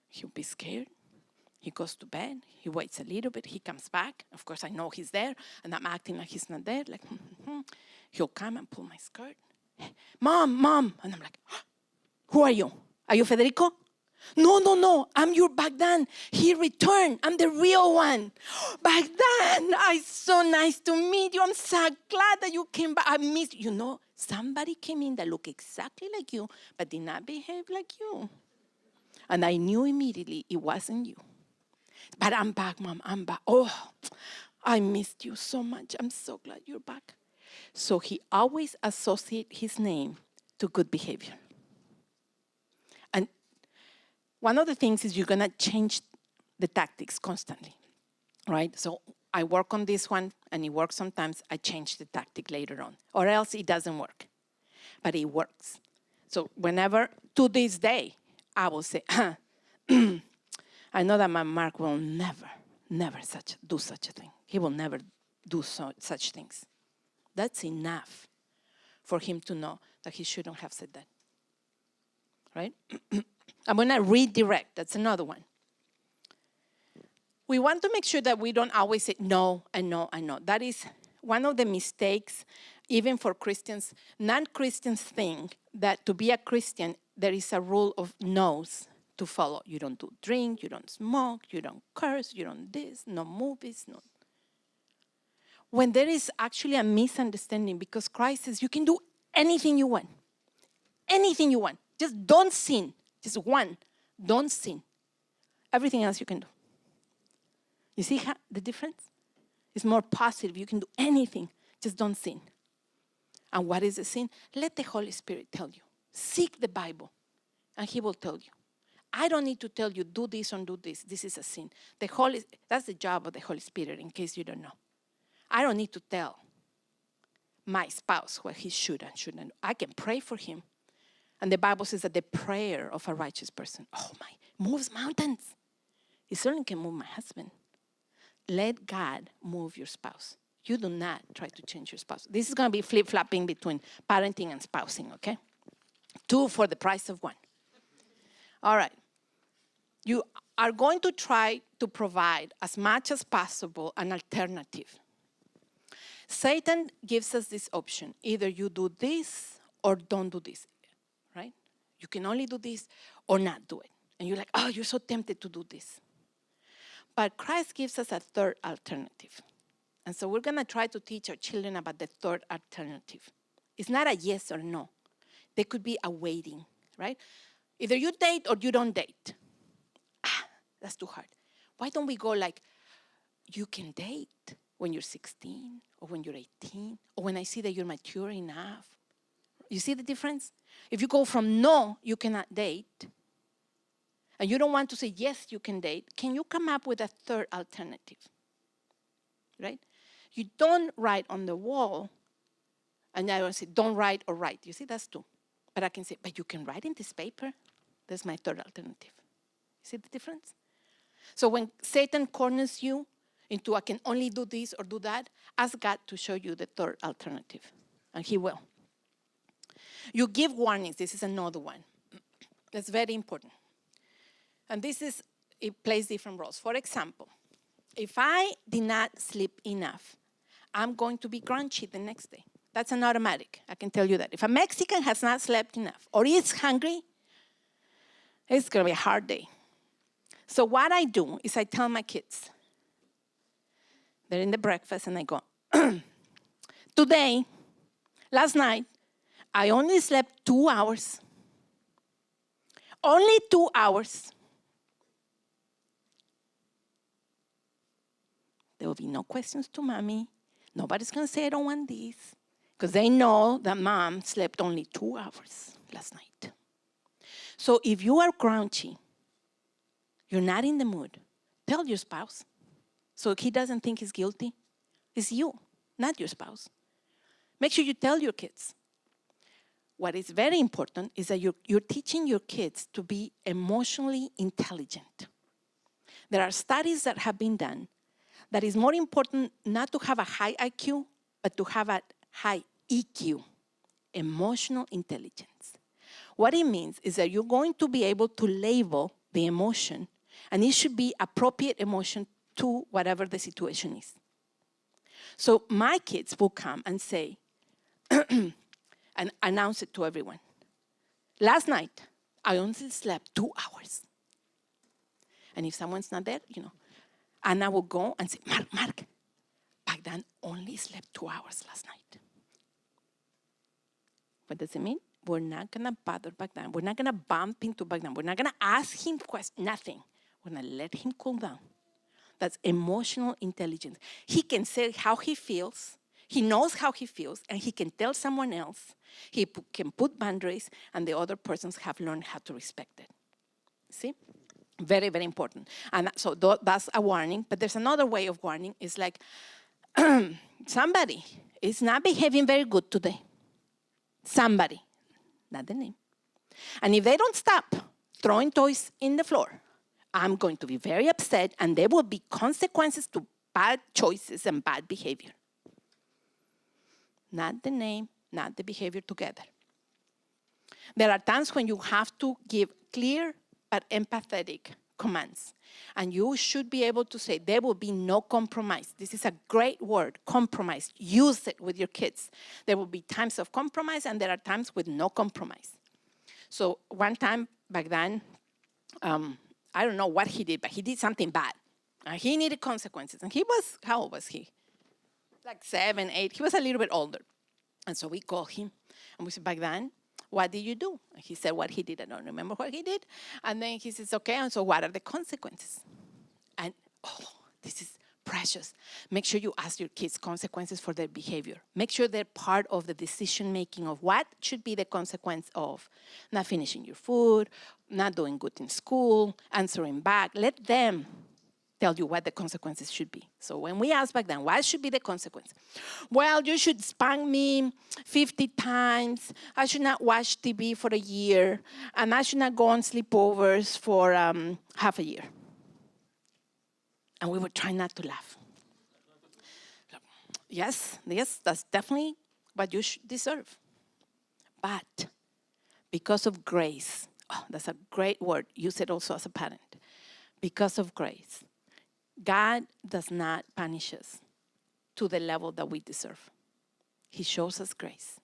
He'll be scared. He goes to bed. He waits a little bit. He comes back. Of course, I know he's there, and I'm acting like he's not there. Like, He'll come and pull my skirt. Hey, Mom. And I'm like, who are you? Are you Federico? No. I'm your Bogdan. He returned. I'm the real one. Bogdan, it's so nice to meet you. I'm so glad that you came back. I missed you. Somebody came in that looked exactly like you, but did not behave like you. And I knew immediately it wasn't you. But I'm back, Mom, I'm back. Oh, I missed you so much. I'm so glad you're back. So he always associates his name to good behavior. And one of the things is you're gonna change the tactics constantly, right? So I work on this one and it works sometimes, I change the tactic later on, or else it doesn't work, but it works. So whenever, to this day, I will say, I know that my Mark will never do such a thing. He will never do such things. That's enough for him to know that he shouldn't have said that, right? I'm gonna redirect, that's another one. We want to make sure that we don't always say no and no and no. That is one of the mistakes, even for Christians. Non-Christians think that to be a Christian, there is a rule of no's to follow. You don't do drink, you don't smoke, you don't curse, you don't this, no movies, no. When there is actually a misunderstanding, because Christ says you can do anything you want. Anything you want. Just don't sin. Just one. Don't sin. Everything else you can do. You see the difference? It's more positive. You can do anything. Just don't sin. And what is the sin? Let the Holy Spirit tell you. Seek the Bible, and He will tell you. I don't need to tell you, do this or do this. This is a sin. That's the job of the Holy Spirit, in case you don't know. I don't need to tell my spouse what he should and shouldn't. I can pray for him. And the Bible says that the prayer of a righteous person, moves mountains. It certainly can move my husband. Let God move your spouse. You do not try to change your spouse. This is going to be flip-flopping between parenting and spousing, okay? 2 for the price of 1. All right. You are going to try to provide as much as possible an alternative. Satan gives us this option. Either you do this or don't do this, right? You can only do this or not do it. And you're like, oh, you're so tempted to do this. But Christ gives us a third alternative. And so we're going to try to teach our children about the third alternative. It's not a yes or no. There could be a waiting, right? Either you date or you don't date. That's too hard. Why don't we go like, you can date when you're 16 or when you're 18 or when I see that you're mature enough. You see the difference? If you go from no, you cannot date, and you don't want to say yes, you can date, can you come up with a third alternative? Right? You don't write on the wall, and I don't say don't write or write. You see, that's 2. But I can say, but you can write in this paper. That's my third alternative. You see the difference? So when Satan corners you into I can only do this or do that, ask God to show you the third alternative, and He will. You give warnings. This is another one. That's very important. And it plays different roles. For example, if I did not sleep enough, I'm going to be grumpy the next day. That's an automatic. I can tell you that. If a Mexican has not slept enough or is hungry, it's going to be a hard day. So what I do is I tell my kids, they're in the breakfast, and I go, last night, I only slept 2 hours. Only 2 hours. There will be no questions to mommy. Nobody's going to say I don't want this, because they know that mom slept only 2 hours last night. So if you are grouchy, you're not in the mood, tell your spouse so he doesn't think he's guilty. It's you, not your spouse. Make sure you tell your kids. What is very important is that you're teaching your kids to be emotionally intelligent. There are studies that have been done that is more important not to have a high IQ, but to have a high EQ, emotional intelligence. What it means is that you're going to be able to label the emotion, and it should be appropriate emotion to whatever the situation is. So my kids will come and say, and announce it to everyone. Last night, I only slept 2 hours. And if someone's not there, and I will go and say, Mark, Bagdan only slept 2 hours last night. What does it mean? We're not going to bother Bogdan. We're not going to bump into Bogdan. We're not going to ask him questions, nothing. We're going to let him cool down. That's emotional intelligence. He can say how he feels. He knows how he feels, and he can tell someone else. He can put boundaries, and the other persons have learned how to respect it. See? Very, very important. And so that's a warning. But there's another way of warning. It's like somebody is not behaving very good today. Somebody, not the name. And if they don't stop throwing toys in the floor, I'm going to be very upset, and there will be consequences to bad choices and bad behavior. Not the name, not the behavior together. There are times when you have to give clear but empathetic commands. And you should be able to say, there will be no compromise. This is a great word, compromise. Use it with your kids. There will be times of compromise, and there are times with no compromise. So one time back then, I don't know what he did, but he did something bad. He needed consequences. And he was, how old was he? Like 7, 8. He was a little bit older. And so we called him, and we said, back then, what did you do? And he said what he did. I don't remember what he did. And then he says, okay, and so what are the consequences? And, this is precious. Make sure you ask your kids consequences for their behavior. Make sure they're part of the decision-making of what should be the consequence of not finishing your food, not doing good in school, answering back. Let them tell you what the consequences should be. So when we ask back then, what should be the consequence? Well, you should spank me 50 times. I should not watch TV for a year. And I should not go on sleepovers for half a year. And we were trying not to laugh. Yes, that's definitely what you deserve. But because of grace, that's a great word. Use it also as a parent. Because of grace, God does not punish us to the level that we deserve. He shows us grace.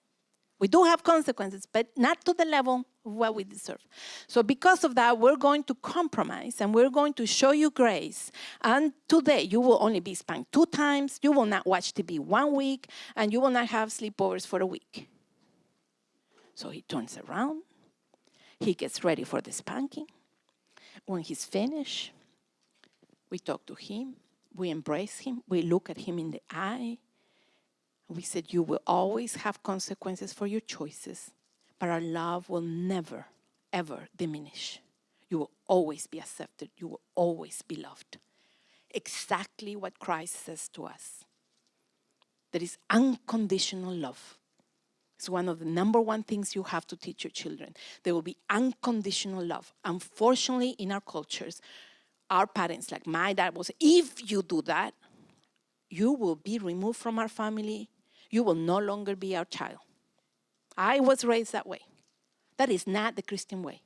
We do have consequences, but not to the level of what we deserve. So because of that, we're going to compromise, and we're going to show you grace. And today, you will only be spanked 2 times. You will not watch TV 1 week, and you will not have sleepovers for a week. So he turns around. He gets ready for the spanking. When he's finished, we talk to him. We embrace him. We look at him in the eye. We said, you will always have consequences for your choices, but our love will never, ever diminish. You will always be accepted. You will always be loved. Exactly what Christ says to us. There is unconditional love. It's one of the number one things you have to teach your children. There will be unconditional love. Unfortunately, in our cultures, our parents, like my dad, will say, if you do that, you will be removed from our family. You will no longer be our child. I was raised that way. That is not the Christian way.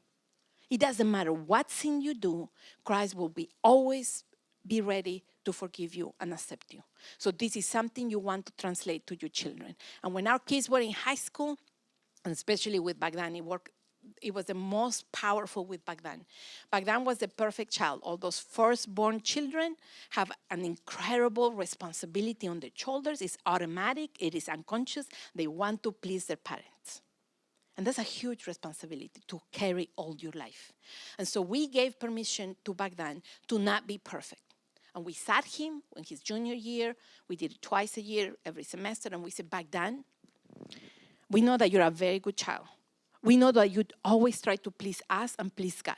It doesn't matter what sin you do, Christ will always be ready to forgive you and accept you. So this is something you want to translate to your children. And when our kids were in high school, and especially with Bogdan, it was the most powerful with Bogdan. Bogdan was the perfect child. All those firstborn children have an incredible responsibility on their shoulders. It's automatic. It is unconscious. They want to please their parents. And that's a huge responsibility to carry all your life. And so we gave permission to Bogdan to not be perfect. And we sat him in his junior year. We did it twice a year, every semester. And we said, Bogdan, we know that you're a very good child. We know that you'd always try to please us and please God.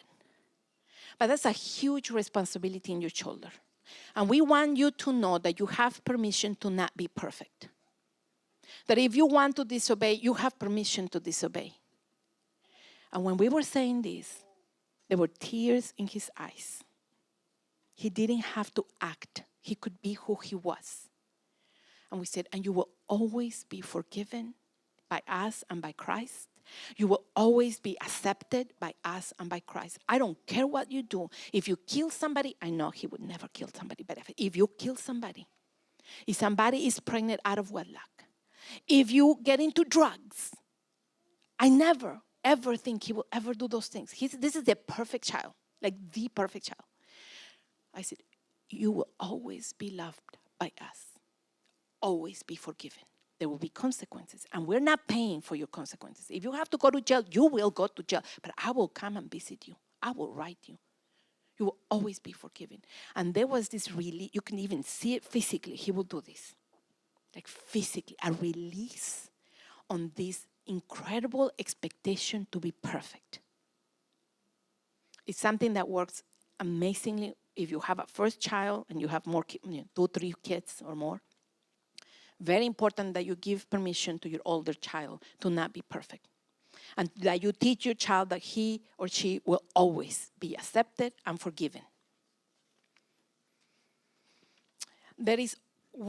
But that's a huge responsibility in your shoulder. And we want you to know that you have permission to not be perfect. That if you want to disobey, you have permission to disobey. And when we were saying this, there were tears in his eyes. He didn't have to act. He could be who he was. And we said, and you will always be forgiven by us and by Christ. You will always be accepted by us and by Christ. I don't care what you do. If you kill somebody, I know he would never kill somebody, but if you kill somebody, if somebody is pregnant out of wedlock, if you get into drugs, I never, ever think he will ever do those things. This is the perfect child, like the perfect child. I said, you will always be loved by us, always be forgiven. There will be consequences, and we're not paying for your consequences. If you have to go to jail, you will go to jail, but I will come and visit you. I will write you. You will always be forgiven. And there was this release, you can even see it physically. He will do this, like physically, a release on this incredible expectation to be perfect. It's something that works amazingly if you have a first child and you have more, 2, 3 kids or more. Very important that you give permission to your older child to not be perfect. And that you teach your child that he or she will always be accepted and forgiven. There is,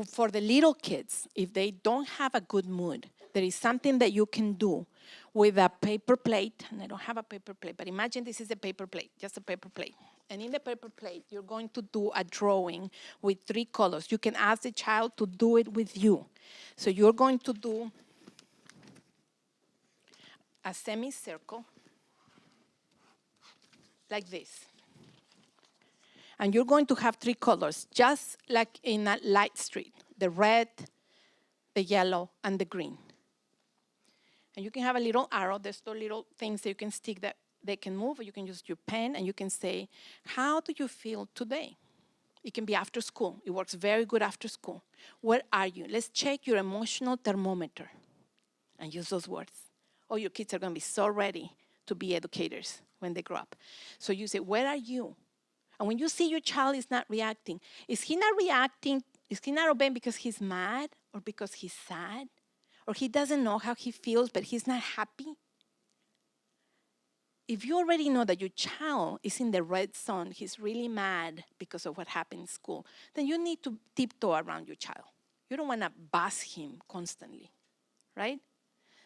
for the little kids, if they don't have a good mood, there is something that you can do with a paper plate. And I don't have a paper plate, but imagine this is a paper plate, just a paper plate. And in the paper plate, you're going to do a drawing with 3 colors. You can ask the child to do it with you. So you're going to do a semicircle like this. And you're going to have 3 colors, just like in a light street, the red, the yellow, and the green. And you can have a little arrow. There's 2 little things that you can stick that they can move, or you can use your pen, and you can say, how do you feel today? It can be after school. It works very good after school. Where are you? Let's check your emotional thermometer and use those words. Oh, your kids are going to be so ready to be educators when they grow up. So you say, where are you? And when you see your child is not reacting, is he not reacting, is he not obeying because he's mad or because he's sad? Or he doesn't know how he feels, but he's not happy? If you already know that your child is in the red zone, he's really mad because of what happened in school, then you need to tiptoe around your child. You don't want to buzz him constantly, right?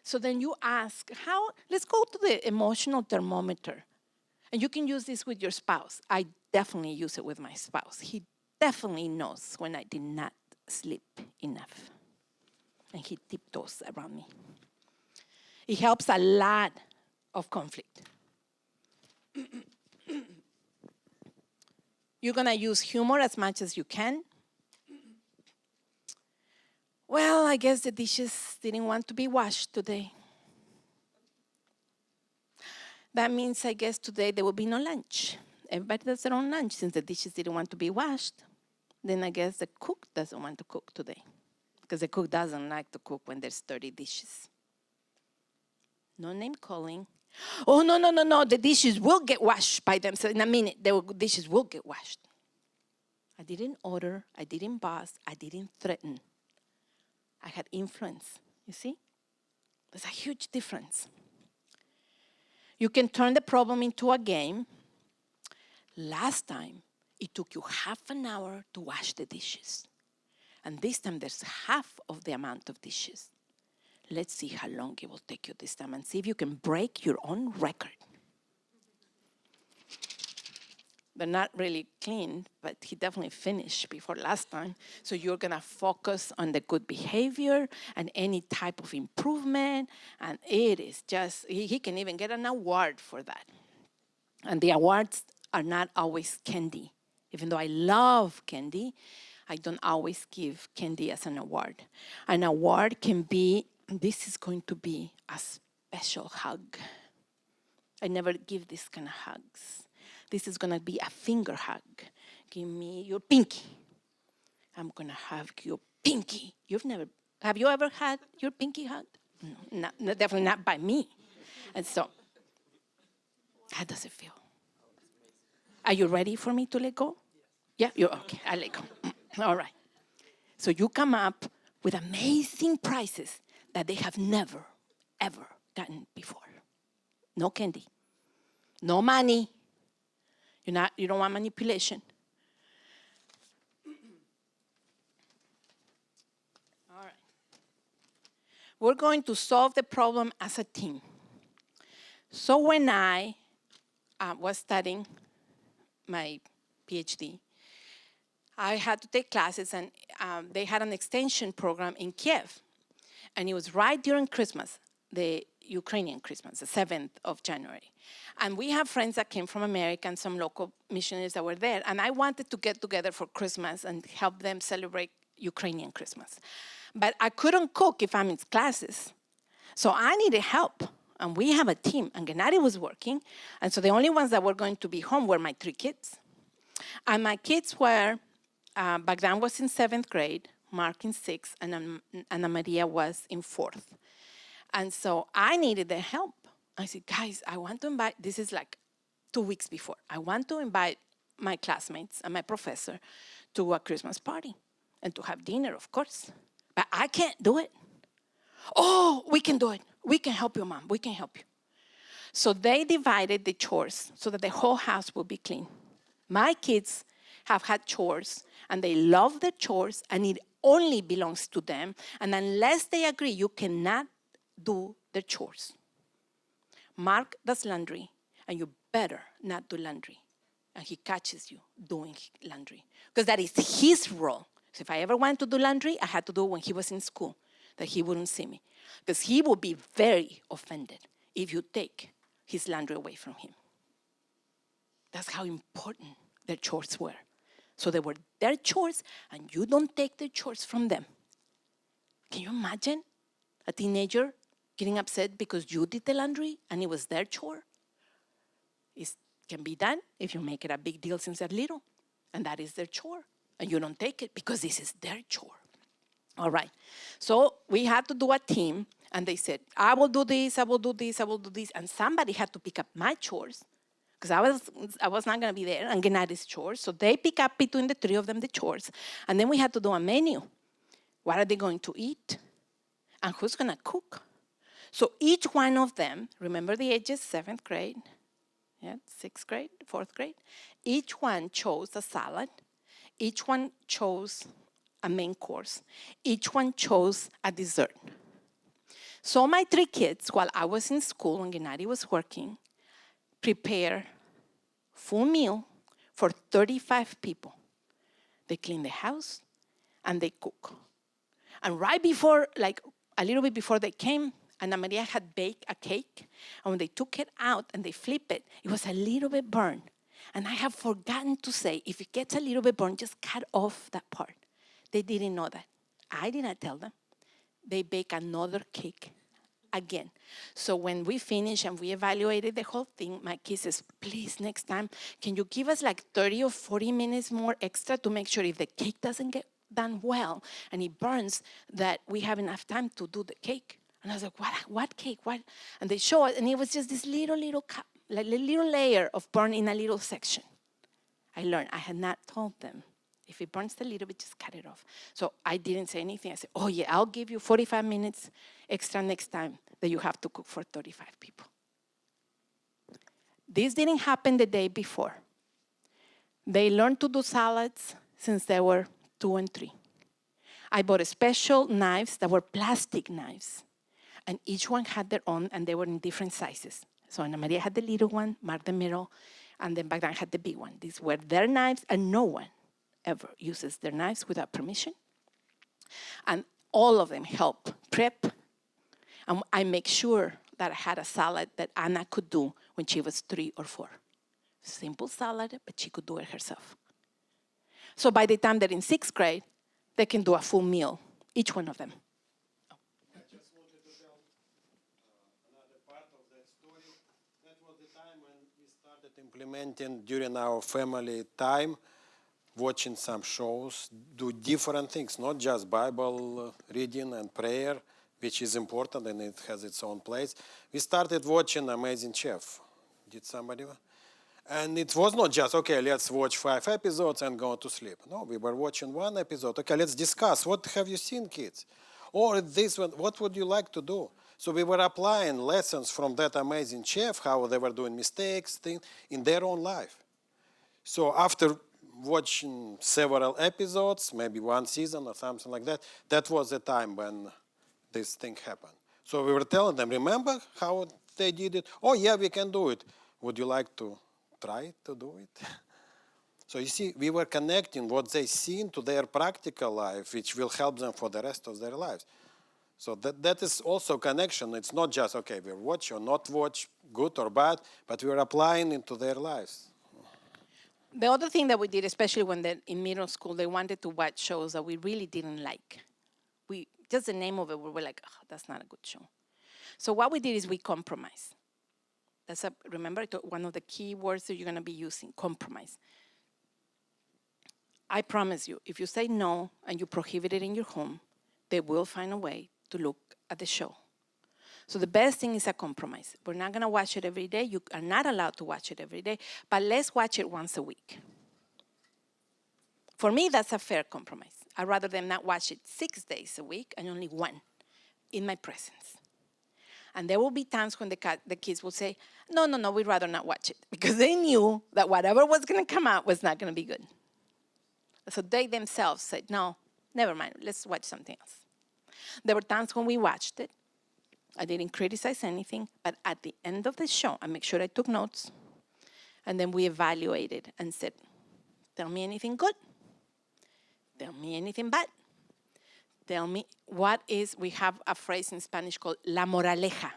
So then you ask, let's go to the emotional thermometer. And you can use this with your spouse. I definitely use it with my spouse. He definitely knows when I did not sleep enough. And he tiptoes around me. It helps a lot of conflict. You're going to use humor as much as you can. Well, I guess the dishes didn't want to be washed today. That means, I guess, today there will be no lunch. Everybody does their own lunch since the dishes didn't want to be washed. Then I guess the cook doesn't want to cook today because the cook doesn't like to cook when there's 30 dishes. No name calling. Oh, no, the dishes will get washed by themselves. In a minute, the dishes will get washed. I didn't order, I didn't boss, I didn't threaten. I had influence, you see? There's a huge difference. You can turn the problem into a game. Last time, it took you half an hour to wash the dishes. And this time, there's half of the amount of dishes. Let's see how long it will take you this time and see if you can break your own record. They're not really clean, but he definitely finished before last time. So you're going to focus on the good behavior and any type of improvement. And it is just, he can even get an award for that. And the awards are not always candy. Even though I love candy, I don't always give candy as an award. An award can be, this is going to be a special hug. I never give this kind of hugs. This is going to be a finger hug. Give me your pinky. I'm going to hug your pinky. Have you ever had your pinky hugged? No, definitely not by me. And so, how does it feel? Are you ready for me to let go? Yeah, you're okay. I let go. All right. So you come up with amazing prizes that they have never, ever gotten before. No candy. No money. You don't want manipulation. All right. We're going to solve the problem as a team. So when I was studying my PhD, I had to take classes, and they had an extension program in Kiev. And it was right during Christmas, the Ukrainian Christmas, the 7th of January. And we have friends that came from America and some local missionaries that were there. And I wanted to get together for Christmas and help them celebrate Ukrainian Christmas. But I couldn't cook if I'm in classes. So I needed help. And we have a team. And Gennady was working. And so the only ones that were going to be home were my 3 kids. And my kids were, Bagdan was in 7th grade, Mark in 6th, and Ana Maria was in 4th. And so I needed their help. I said, guys, I want to invite, this is like 2 weeks before, I want to invite my classmates and my professor to a Christmas party and to have dinner, of course. But I can't do it. Oh, we can do it. We can help you, Mom. We can help you. So they divided the chores so that the whole house will be clean. My kids have had chores, and they love the chores, and it only belongs to them. And unless they agree, you cannot do the chores. Mark does laundry, and you better not do laundry. And he catches you doing laundry, because that is his role. So if I ever wanted to do laundry, I had to do it when he was in school, that he wouldn't see me. Because he would be very offended if you take his laundry away from him. That's how important their chores were. So they were their chores, and you don't take their chores from them. Can you imagine a teenager getting upset because you did the laundry and it was their chore? It can be done if you make it a big deal since they're little, and that is their chore, and you don't take it because this is their chore. All right. So we had to do a team, and they said, I will do this, I will do this, I will do this, and somebody had to pick up my chores, because I was not going to be there, and Gennady's chores. So they pick up between the 3 of them the chores, and then we had to do a menu. What are they going to eat? And who's going to cook? So each one of them, remember the ages, 7th grade, 6th grade, 4th grade, each one chose a salad. Each one chose a main course. Each one chose a dessert. So my 3 kids, while I was in school and Gennady was working, prepare full meal for 35 people. They clean the house and they cook. And right before, like a little bit before they came, Ana Maria had baked a cake, and when they took it out and they flipped it, it was a little bit burned. And I have forgotten to say, if it gets a little bit burned, just cut off that part. They didn't know that. I did not tell them. They baked another cake again. So when we finished and we evaluated the whole thing, my kid says, please, next time, can you give us like 30 or 40 minutes more extra to make sure if the cake doesn't get done well and it burns, that we have enough time to do the cake? And I was like, what cake? What? And they show it, and it was just this little cup, like a little layer of burn in a little section. I learned, I had not told them, if it burns a little bit, just cut it off. So I didn't say anything. I said, oh yeah, I'll give you 45 minutes extra next time that you have to cook for 35 people. This didn't happen the day before. They learned to do salads since they were 2 and 3. I bought special knives that were plastic knives. And each one had their own, and they were in different sizes. So Ana Maria had the little one, Mark the middle, and then Bagdan had the big one. These were their knives, and no one ever uses their knives without permission. And all of them help prep. And I make sure that I had a salad that Anna could do when she was 3 or 4. Simple salad, but she could do it herself. So by the time they're in 6th grade, they can do a full meal, each one of them. I just wanted to tell another part of that story. That was the time when we started implementing during our family time, watching some shows, do different things, not just Bible reading and prayer, which is important and it has its own place. We started watching Amazing Chef. Did somebody? And it was not just, okay, let's watch 5 episodes and go to sleep. No, we were watching 1 episode. Okay, let's discuss. What have you seen, kids? Or this one, what would you like to do? So we were applying lessons from that Amazing Chef, how they were doing mistakes, things in their own life. So after watching several episodes, maybe 1 season or something like that, that was the time when this thing happened. So we were telling them, remember how they did it? Oh, yeah, we can do it. Would you like to try to do it? So you see, we were connecting what they seen to their practical life, which will help them for the rest of their lives. So that is also connection. It's not just, okay, we watch or not watch, good or bad, but we're applying into their lives. The other thing that we did, especially when they're in middle school, they wanted to watch shows that we really didn't like. We just the name of it, we were like, oh, that's not a good show. So what we did is we compromised. Remember, one of the key words that you're going to be using, compromise. I promise you, if you say no and you prohibit it in your home, they will find a way to look at the show. So the best thing is a compromise. We're not going to watch it every day. You are not allowed to watch it every day, but let's watch it once a week. For me, that's a fair compromise. I'd rather them not watch it 6 days a week and only one in my presence. And there will be times when the kids will say, no, we'd rather not watch it, because they knew that whatever was going to come out was not going to be good. So they themselves said, no, never mind, let's watch something else. There were times when we watched it. I didn't criticize anything, but at the end of the show, I make sure I took notes, and then we evaluated and said, tell me anything good. Tell me anything bad. Tell me we have a phrase in Spanish called la moraleja.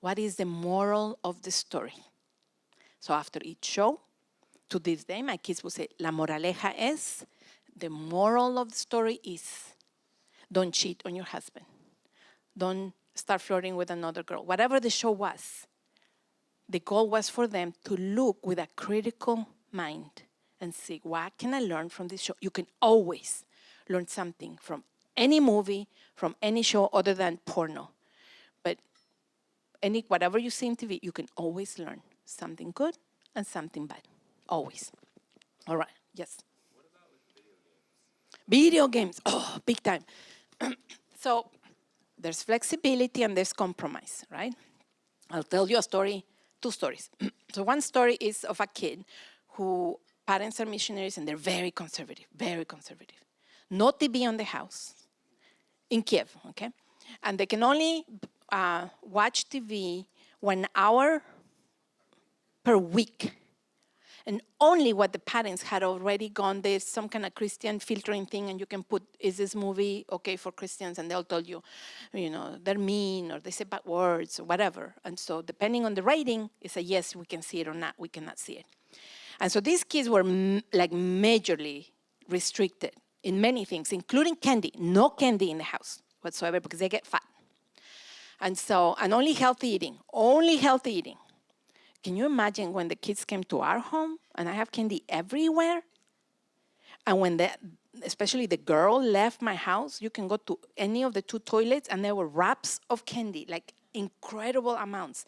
What is the moral of the story? So after each show, to this day, my kids will say, la moraleja es, the moral of the story is, don't cheat on your husband. Don't start flirting with another girl. Whatever the show was, the goal was for them to look with a critical mind and see, what can I learn from this show? You can always learn something from any movie, from any show other than porno. But whatever you see in TV, you can always learn something good and something bad. Always. All right, yes. What about with video games? Video games, oh, big time. So there's flexibility and there's compromise, right? I'll tell you a story, 2 stories. So one story is of a kid who parents are missionaries and they're very conservative, very conservative. No TV on the house in Kiev, okay? And they can only watch TV 1 hour per week. And only what the parents had already gone, there's some kind of Christian filtering thing, and you can put, is this movie okay for Christians? And they'll tell you, they're mean, or they say bad words, or whatever. And so depending on the rating, it's a yes, we can see it, or not, we cannot see it. And so these kids were majorly restricted in many things, including candy. No candy in the house whatsoever, because they get fat. And only healthy eating, Can you imagine when the kids came to our home and I have candy everywhere? And when especially the girl left my house, you can go to any of the 2 toilets and there were wraps of candy, like incredible amounts.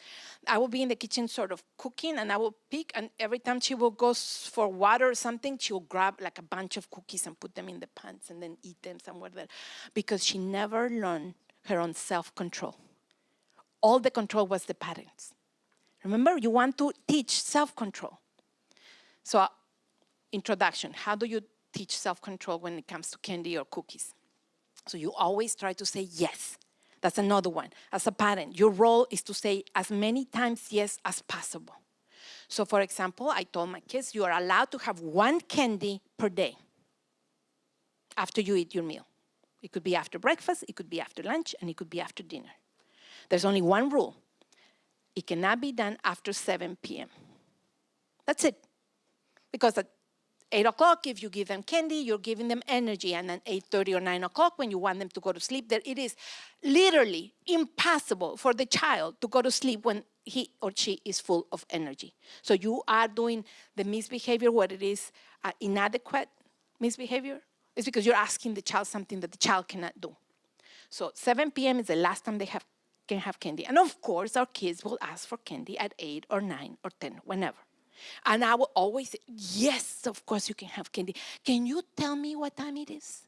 I will be in the kitchen sort of cooking and I will pick, and every time she will go for water or something, she will grab like a bunch of cookies and put them in the pants and then eat them somewhere there, because she never learned her own self-control. All the control was the parents. Remember, you want to teach self-control. So, introduction, how do you teach self-control when it comes to candy or cookies? So you always try to say yes. That's another one. As a parent, your role is to say as many times yes as possible. So for example, I told my kids, you are allowed to have 1 candy per day after you eat your meal. It could be after breakfast, it could be after lunch, and it could be after dinner. There's only one rule. It cannot be done after 7 p.m. That's it. Because at 8 o'clock, if you give them candy, you're giving them energy. And then 8:30 or 9 o'clock, when you want them to go to sleep, it is literally impossible for the child to go to sleep when he or she is full of energy. So you are doing the misbehavior, what it is inadequate misbehavior. It's because you're asking the child something that the child cannot do. So 7 p.m. is the last time they can have candy. And of course, our kids will ask for candy at 8 or 9 or 10, whenever. And I will always say, yes, of course you can have candy. Can you tell me what time it is?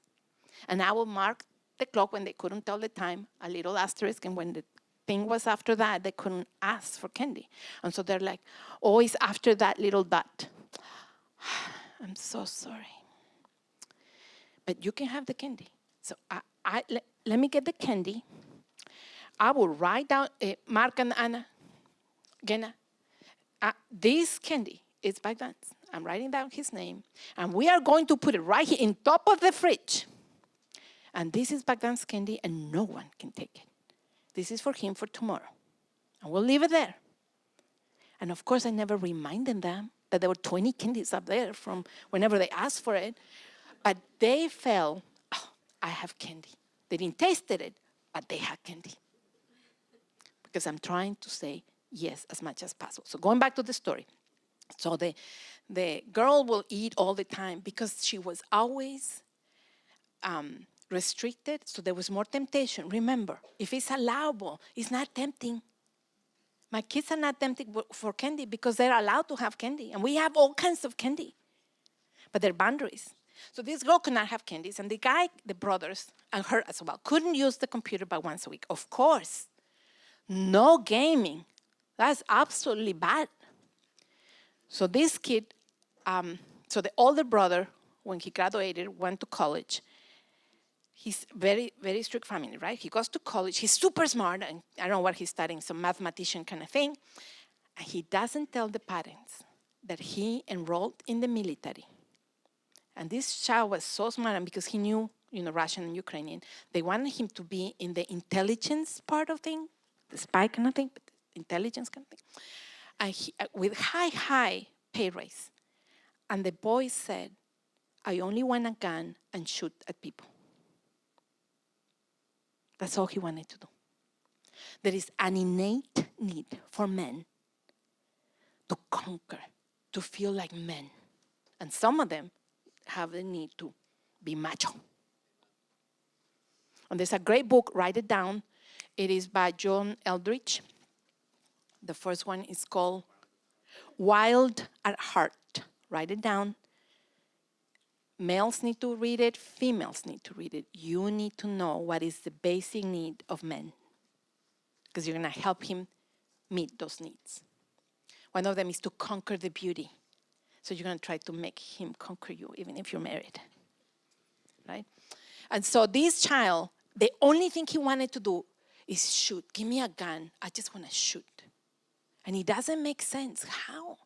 And I will mark the clock when they couldn't tell the time, a little asterisk, and when the thing was after that, they couldn't ask for candy. And so they're like, always after that little dot. I'm so sorry. But you can have the candy. So let me get the candy. I will write down, Mark and Anna, Gena, this candy is Baghdad's. I'm writing down his name. And we are going to put it right here in top of the fridge. And this is Baghdad's candy, and no one can take it. This is for him for tomorrow. And we'll leave it there. And of course, I never reminded them that there were 20 candies up there from whenever they asked for it. But they felt, oh, I have candy. They didn't taste it, but they had candy. Because I'm trying to say yes as much as possible. So going back to the story. So the girl will eat all the time because she was always restricted, so there was more temptation. Remember, if it's allowable, it's not tempting. My kids are not tempted for candy because they're allowed to have candy, and we have all kinds of candy, but there are boundaries. So this girl could not have candies, and the guy, the brothers, and her as well, couldn't use the computer but once a week. Of course, no gaming. That's absolutely bad. So this kid, so the older brother, when he graduated, went to college. He's very, very strict family, right? He goes to college. He's super smart, and I don't know what he's studying, some mathematician kind of thing. And he doesn't tell the parents that he enrolled in the military. And this child was so smart, and because he knew, Russian and Ukrainian, they wanted him to be in the intelligence part of thing, the spy kind of thing, but intelligence kind of thing. And he, with high pay raise. And the boy said, I only want a gun and shoot at people. That's all he wanted to do. There is an innate need for men to conquer, to feel like men. And some of them have the need to be macho. And there's a great book, write it down. It is by John Eldridge. The first one is called Wild at Heart. Write it down. Males need to read it, females need to read it. You need to know what is the basic need of men, because you're going to help him meet those needs. One of them is to conquer the beauty. So you're going to try to make him conquer you, even if you're married, right? And so this child, the only thing he wanted to do is shoot. Give me a gun. I just want to shoot. And it doesn't make sense. How?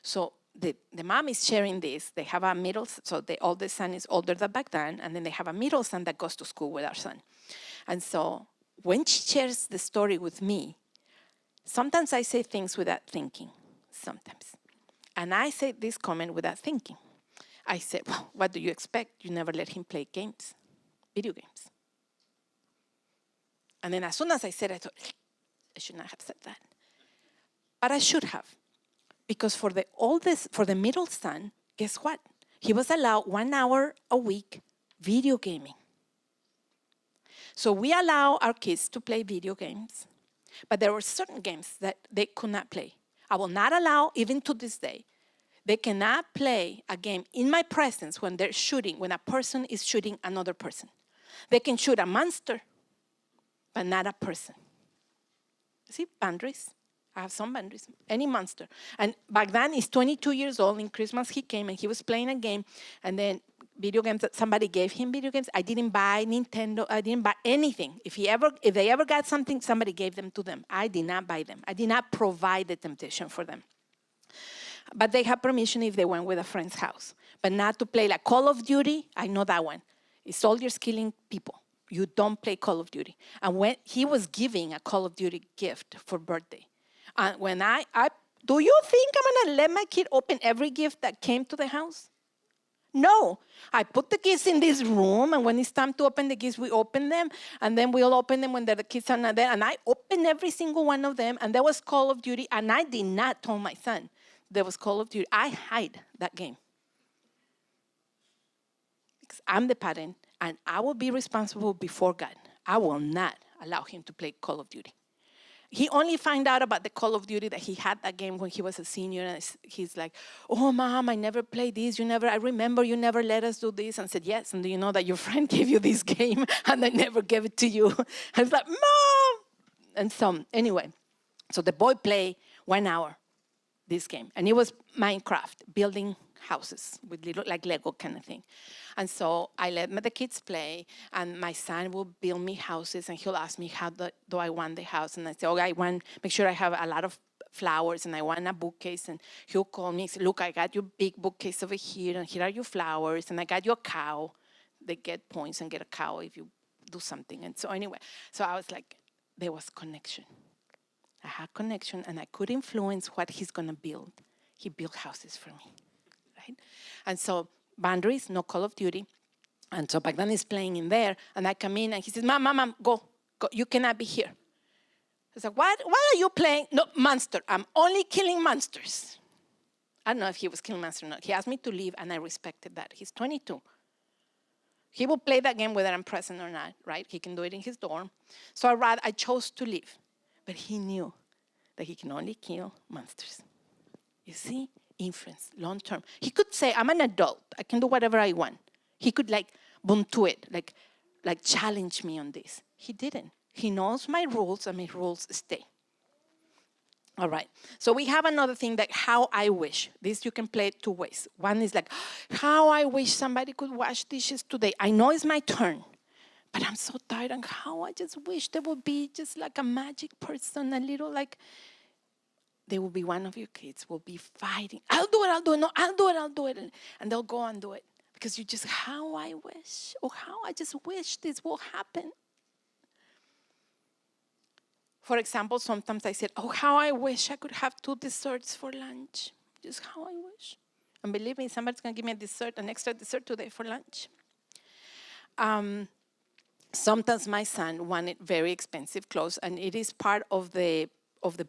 So the mom is sharing this. They have a middle, so the oldest son is older than back then, and then they have a middle son that goes to school with our son. And so when she shares the story with me, sometimes I say things without thinking, sometimes. And I say this comment without thinking. I said, well, what do you expect? You never let him play games, video games. And then as soon as I said it, I thought, I should not have said that. But I should have. Because for the middle son, guess what? He was allowed 1 hour a week video gaming. So we allow our kids to play video games, but there were certain games that they could not play. I will not allow, even to this day, they cannot play a game in my presence when they're shooting, when a person is shooting another person. They can shoot a monster, but not a person. See, boundaries. I have some boundaries. Any monster. And back then, he's 22 years old. In Christmas, he came and he was playing a game. And then video games, that somebody gave him video games. I didn't buy Nintendo. I didn't buy anything. If they ever got something, somebody gave them to them. I did not buy them. I did not provide the temptation for them. But they have permission if they went with a friend's house. But not to play like Call of Duty. I know that one. It's soldiers killing people. You don't play Call of Duty. And when he was giving a Call of Duty gift for birthday, and when do you think I'm going to let my kid open every gift that came to the house? No. I put the gifts in this room, and when it's time to open the gifts, we open them, and then we'll open them when the kids are not there. And I opened every single one of them, and there was Call of Duty, and I did not tell my son there was Call of Duty. I hide that game. Because I'm the parent, and I will be responsible before God. I will not allow him to play Call of Duty. He only found out about the Call of Duty that he had that game when he was a senior, and he's like, oh, Mom, I never played this. I remember you never let us do this. And I said, yes, and do you know that your friend gave you this game and I never gave it to you? I was like, Mom! And so, anyway, so the boy played 1 hour this game, and it was Minecraft, building houses with little, like Lego kind of thing. And so I let the kids play, and my son will build me houses, and he'll ask me, how do I want the house? And I say, I want, make sure I have a lot of flowers, and I want a bookcase. And he'll call me and say, look, I got your big bookcase over here, and here are your flowers, and I got your cow. They get points and get a cow if you do something. And so anyway, so I was like, there was connection. I had connection, and I could influence what he's going to build. He built houses for me, right? And so boundaries, no Call of Duty. And so Bagdan is playing in there, and I come in, and he says, Mom, go. You cannot be here. I was like, what are you playing? No, monster. I'm only killing monsters. I don't know if he was killing monsters or not. He asked me to leave, and I respected that. He's 22. He will play that game whether I'm present or not, right? He can do it in his dorm. So I chose to leave. But he knew that he can only kill monsters. You see? Influence, long term. He could say, I'm an adult. I can do whatever I want. He could boom to it, like challenge me on this. He didn't. He knows my rules, and my rules stay. All right. So we have another thing, that how I wish. This you can play it 2 ways. One is like, how I wish somebody could wash dishes today. I know it's my turn, but I'm so tired, and how I just wish there would be just like a magic person, a little there will be one of your kids will be fighting. I'll do it. No, I'll do it. And they'll go and do it. Because you just, how I wish, or how I just wish this will happen. For example, sometimes I said, how I wish I could have 2 desserts for lunch. Just how I wish. And believe me, somebody's going to give me a dessert, an extra dessert today for lunch. Sometimes my son wanted very expensive clothes, and it is part of the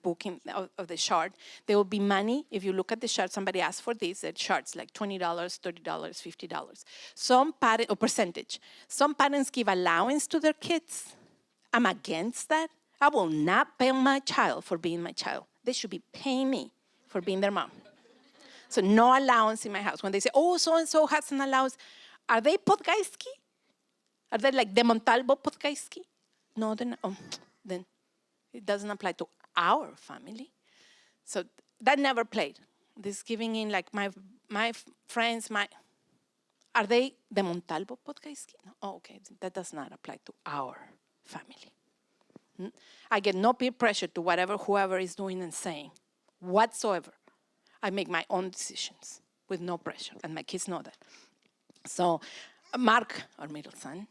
booking of the chart. There will be money. If you look at the chart, somebody asked for this, the charts like $20, $30, $50. Some parents, or percentage. Some parents give allowance to their kids. I'm against that. I will not pay my child for being my child. They should be paying me for being their mom. So no allowance in my house. When they say, so-and-so has an allowance, are they Podgajski? Are they like De Montalvo Podgajski? No, they're not. Then it doesn't apply to our family. So that never played. This giving in, like my friends, are they De Montalvo Podgajski? No. Okay, that does not apply to our family. I get no peer pressure to whoever is doing and saying, whatsoever. I make my own decisions with no pressure, and my kids know that. So Mark, our middle son,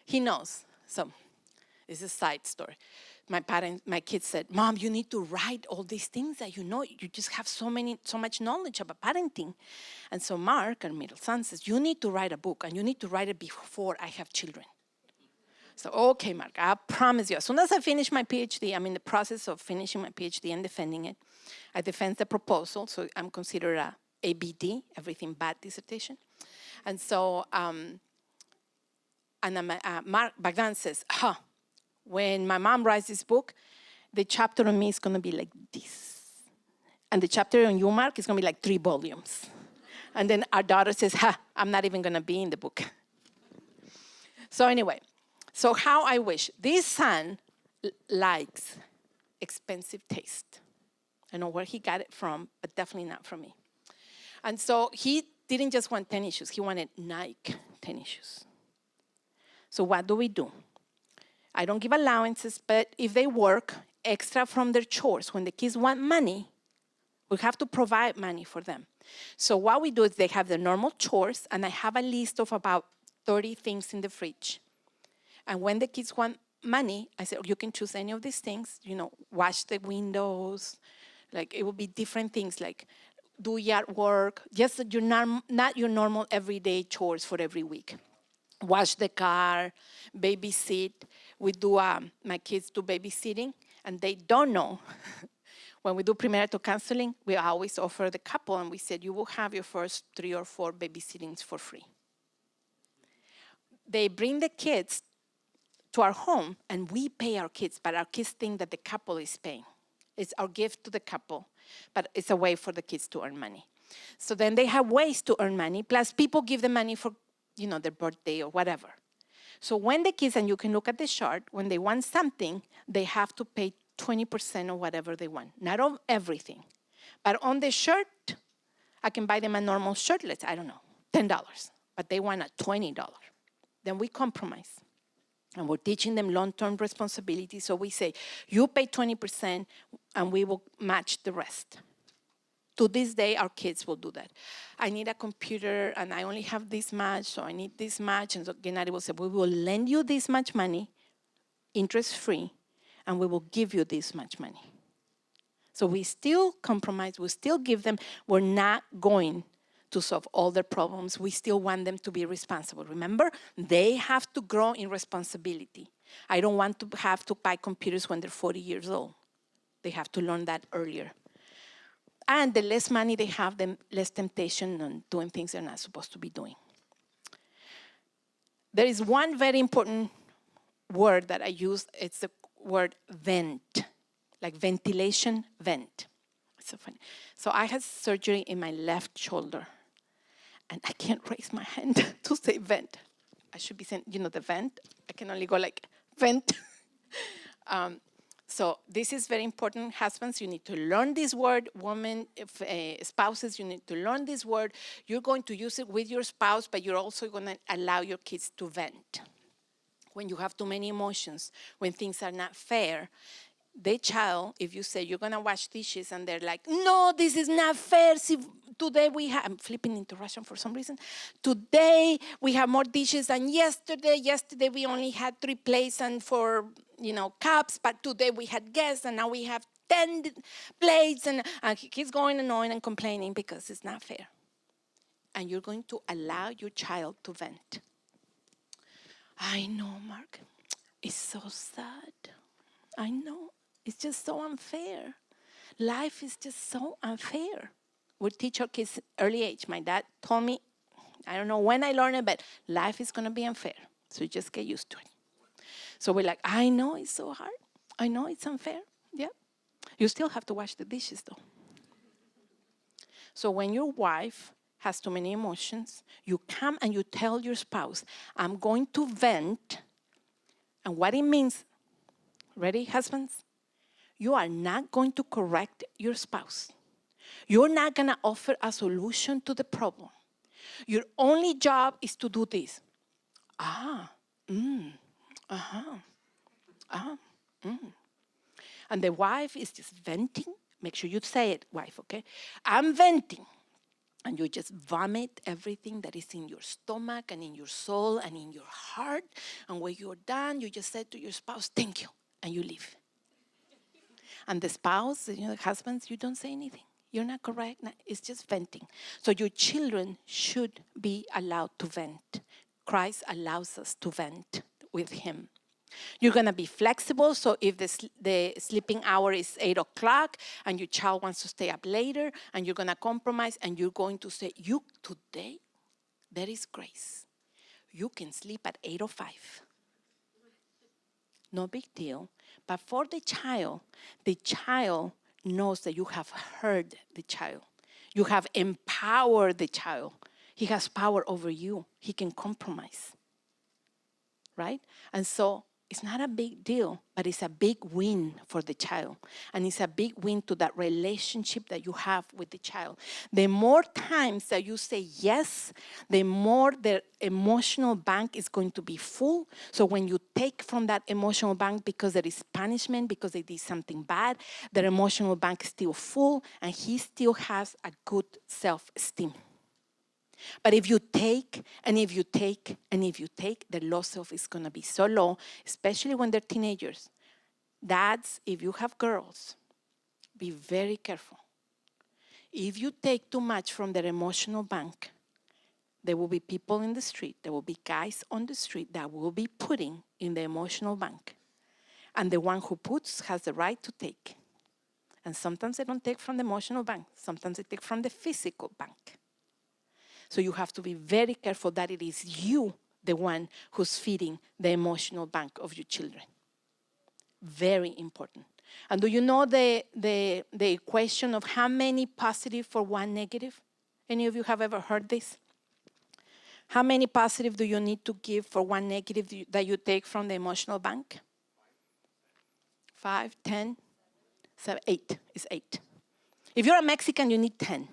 he knows. So it's a side story. My kids said, Mom, you need to write all these things that you know. You just have so much knowledge about parenting. And so Mark, our middle son, says, you need to write a book, and you need to write it before I have children. So, okay, Mark, I promise you. As soon as I finish my PhD, I'm in the process of finishing my PhD and defending it. I defend the proposal, so I'm considered a ABD, everything bad dissertation. And so, Mark Bagdan says, when my mom writes this book, the chapter on me is going to be like this. And the chapter on you, Mark, is going to be like 3 volumes. And then our daughter says, I'm not even going to be in the book. So anyway. So how I wish. This son likes expensive taste. I know where he got it from, but definitely not from me. And so he didn't just want tennis shoes. He wanted Nike tennis shoes. So what do? I don't give allowances, but if they work extra from their chores, when the kids want money, we have to provide money for them. So what we do is they have their normal chores, and I have a list of about 30 things in the fridge. And when the kids want money, I say, you can choose any of these things, wash the windows. Like, it will be different things, like do yard work, just not your normal everyday chores for every week. Wash the car, babysit. We do, my kids do babysitting, and they don't know. When we do premarital counseling, we always offer the couple, and we said, you will have your first 3 or 4 babysittings for free. They bring the kids to our home, and we pay our kids, but our kids think that the couple is paying. It's our gift to the couple, but it's a way for the kids to earn money. So then they have ways to earn money, plus people give them money for, their birthday or whatever. So when the kids, and you can look at the chart, when they want something, they have to pay 20% of whatever they want. Not of everything. But on the shirt, I can buy them a normal shirt, I don't know, $10. But they want a $20. Then we compromise. And we're teaching them long-term responsibility. So we say, you pay 20%, and we will match the rest. To this day, our kids will do that. I need a computer, and I only have this much, so I need this much. And so Gennady will say, we will lend you this much money, interest-free, and we will give you this much money. So we still compromise. We still give them. We're not going to solve all their problems. We still want them to be responsible. Remember, they have to grow in responsibility. I don't want to have to buy computers when they're 40 years old. They have to learn that earlier. And the less money they have, the less temptation on doing things they're not supposed to be doing. There is one very important word that I use. It's the word vent, like ventilation, vent. It's so funny. So I had surgery in my left shoulder, and I can't raise my hand to say vent. I should be saying, the vent. I can only go like vent. So this is very important. Husbands, you need to learn this word. Women, spouses, you need to learn this word. You're going to use it with your spouse, but you're also going to allow your kids to vent. When you have too many emotions, when things are not fair, the child, if you say you're going to wash dishes and they're like, no, this is not fair. See, today I'm flipping into Russian for some reason. Today we have more dishes than yesterday. Yesterday we only had 3 plates and 4, cups, but today we had guests and now we have 10 plates. And he keeps going and on and complaining because it's not fair. And you're going to allow your child to vent. I know, Mark. It's so sad. I know. It's just so unfair. Life is just so unfair. We teach our kids early age. My dad told me, I don't know when I learned it, but life is going to be unfair. So you just get used to it. So we're like, I know it's so hard. I know it's unfair. Yeah. You still have to wash the dishes, though. So when your wife has too many emotions, you come and you tell your spouse, I'm going to vent. And what it means, ready, husbands? You are not going to correct your spouse. You're not going to offer a solution to the problem. Your only job is to do this. And the wife is just venting. Make sure you say it, wife, okay? I'm venting. And you just vomit everything that is in your stomach and in your soul and in your heart. And when you're done, you just say to your spouse, thank you, and you leave. And the spouse, the husbands, you don't say anything. You're not correct. No, it's just venting. So your children should be allowed to vent. Christ allows us to vent with him. You're going to be flexible. So if the sleeping hour is 8 o'clock and your child wants to stay up later, and you're going to compromise and you're going to say, today, there is grace. You can sleep at 8:05. No big deal. But for the child knows that you have heard the child. You have empowered the child. He has power over you. He can compromise. Right? And so it's not a big deal, but it's a big win for the child. And it's a big win to that relationship that you have with the child. The more times that you say yes, the more their emotional bank is going to be full. So when you take from that emotional bank because there is punishment, because they did something bad, their emotional bank is still full and he still has a good self-esteem. But if you take, and if you take, and if you take, the low self is going to be so low, especially when they're teenagers. Dads, if you have girls, be very careful. If you take too much from their emotional bank, there will be people in the street, there will be guys on the street that will be putting in the emotional bank. And the one who puts has the right to take. And sometimes they don't take from the emotional bank. Sometimes they take from the physical bank. So you have to be very careful that it is you, the one who's feeding the emotional bank of your children. Very important. And do you know the equation of how many positive for one negative? Any of you have ever heard this? How many positive do you need to give for one negative that you take from the emotional bank? 5, 10, 7, 8. It's 8. If you're a Mexican, you need 10.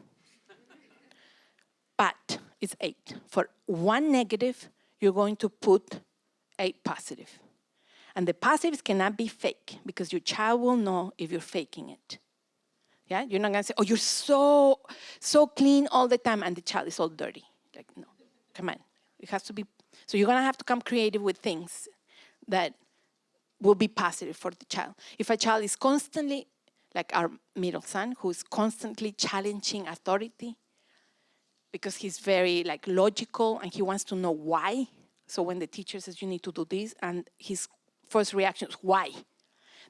But it's 8. For one negative, you're going to put 8 positive. And the positives cannot be fake because your child will know if you're faking it. Yeah, you're not going to say, oh, you're so clean all the time, and the child is all dirty. Like, no, come on. It has to be. So you're going to have to come creative with things that will be positive for the child. If a child is constantly, like our middle son, who is constantly challenging authority, because he's very like logical and he wants to know why. So when the teacher says you need to do this, and his first reaction is why?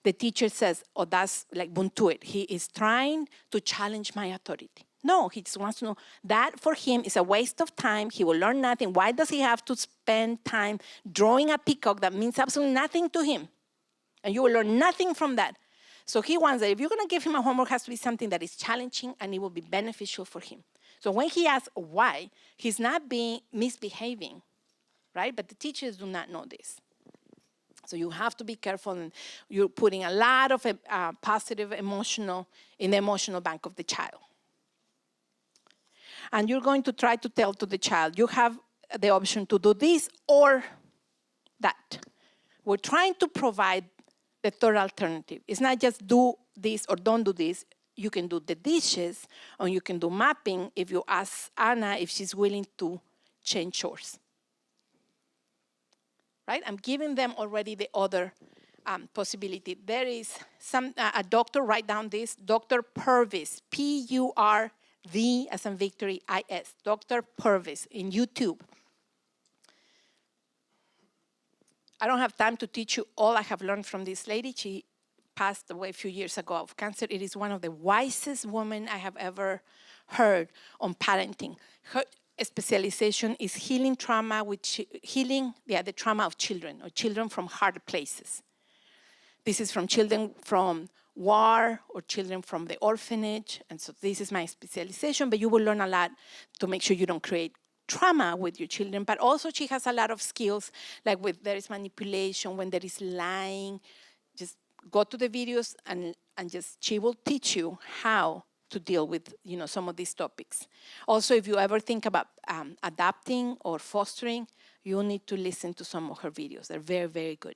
The teacher says, oh, that's like buntuit. He is trying to challenge my authority. No, he just wants to know. That for him is a waste of time. He will learn nothing. Why does he have to spend time drawing a peacock that means absolutely nothing to him? And you will learn nothing from that. So he wants that if you're going to give him a homework, it has to be something that is challenging and it will be beneficial for him. So when he asks why, he's not being misbehaving, right? But the teachers do not know this. So you have to be careful, and you're putting a lot of positive emotional in the emotional bank of the child. And you're going to try to tell to the child, you have the option to do this or that. We're trying to provide the third alternative. It's not just do this or don't do this. You can do the dishes, or you can do mapping if you ask Anna if she's willing to change chores. Right? I'm giving them already the other possibility. There is a doctor, write down this, Dr. Purvis, P-U-R-V as in victory, I-S, Dr. Purvis in YouTube. I don't have time to teach you all I have learned from this lady. She passed away a few years ago of cancer. It is one of the wisest women I have ever heard on parenting. Her specialization is healing trauma, the trauma of children, or children from hard places. This is from children from war or children from the orphanage, and so this is my specialization, but you will learn a lot to make sure you don't create trauma with your children. But also she has a lot of skills, like when there is manipulation, when there is lying. Just go to the videos and just she will teach you how to deal with some of these topics. Also, if you ever think about adopting or fostering, you need to listen to some of her videos. They're very, very good.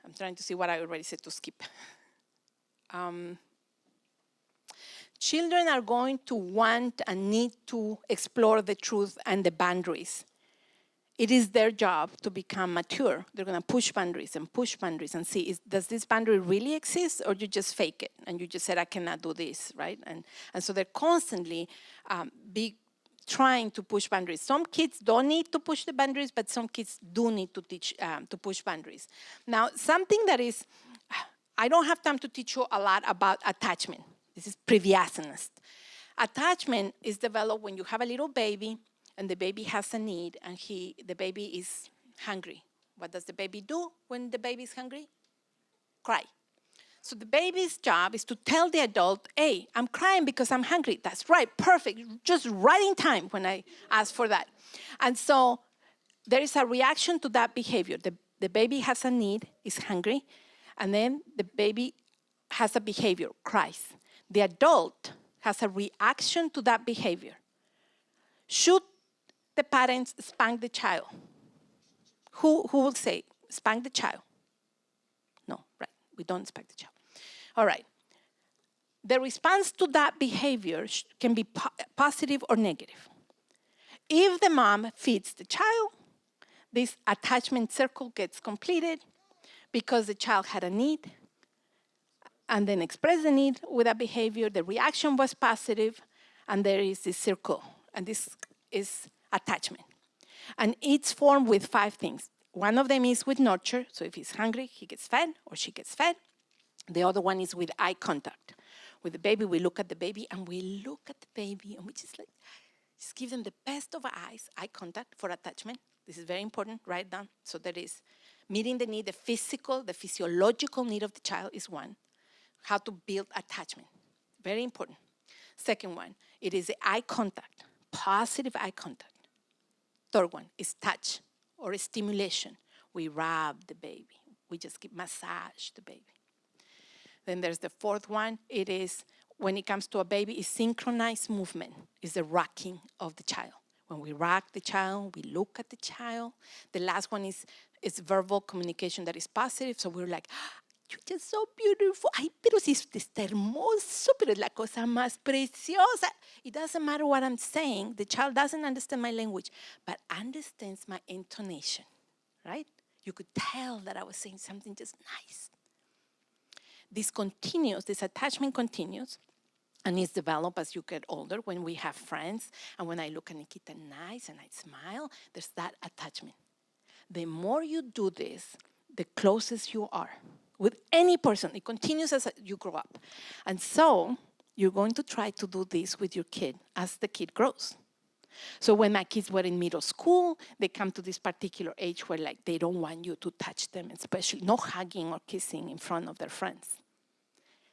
I'm trying to see what I already said to skip. Children are going to want and need to explore the truth and the boundaries. It is their job to become mature. They're going to push boundaries and see, does this boundary really exist, or you just fake it and you just said, I cannot do this, right? And so they're constantly trying to push boundaries. Some kids don't need to push the boundaries, but some kids do need to teach to push boundaries. Now, something that is, I don't have time to teach you a lot about attachment. This is previaseness. Attachment is developed when you have a little baby and the baby has a need and the baby is hungry. What does the baby do when the baby is hungry? Cry. So the baby's job is to tell the adult, hey, I'm crying because I'm hungry. That's right, perfect, just right in time when I asked for that. And so there is a reaction to that behavior. The baby has a need, is hungry, and then the baby has a behavior, cries. The adult has a reaction to that behavior. Should the parents spank the child? Who will say, spank the child? No, right, we don't spank the child. All right. The response to that behavior can be positive or negative. If the mom feeds the child, this attachment circle gets completed because the child had a need and then expressed the need with a behavior, the reaction was positive, and there is this circle, and this is attachment. And it's formed with 5 things. One of them is with nurture, so if he's hungry, he gets fed or she gets fed. The other one is with eye contact. With the baby, we look at the baby and we look at the baby and we just give them the best of eyes, eye contact for attachment. This is very important, write down. So that is meeting the need, the physiological need of the child is one. How to build attachment, very important. Second one, it is the eye contact, positive eye contact. Third one is touch or stimulation. We rub the baby. We just massage the baby. Then there's the fourth one. It is, when it comes to a baby, is synchronized movement, is the rocking of the child. When we rock the child, we look at the child. The last one is verbal communication that is positive. So we're like, you're just so beautiful. Ay, pero si usted está hermoso, pero es la cosa más preciosa. It doesn't matter what I'm saying. The child doesn't understand my language, but understands my intonation, right? You could tell that I was saying something just nice. this attachment continues, and it's developed as you get older when we have friends, and when I look at Nikita nice and I smile, there's that attachment. The more you do this, the closest you are with any person. It continues as you grow up. And so you're going to try to do this with your kid as the kid grows. So when my kids were in middle school, they come to this particular age where like they don't want you to touch them, especially no hugging or kissing in front of their friends.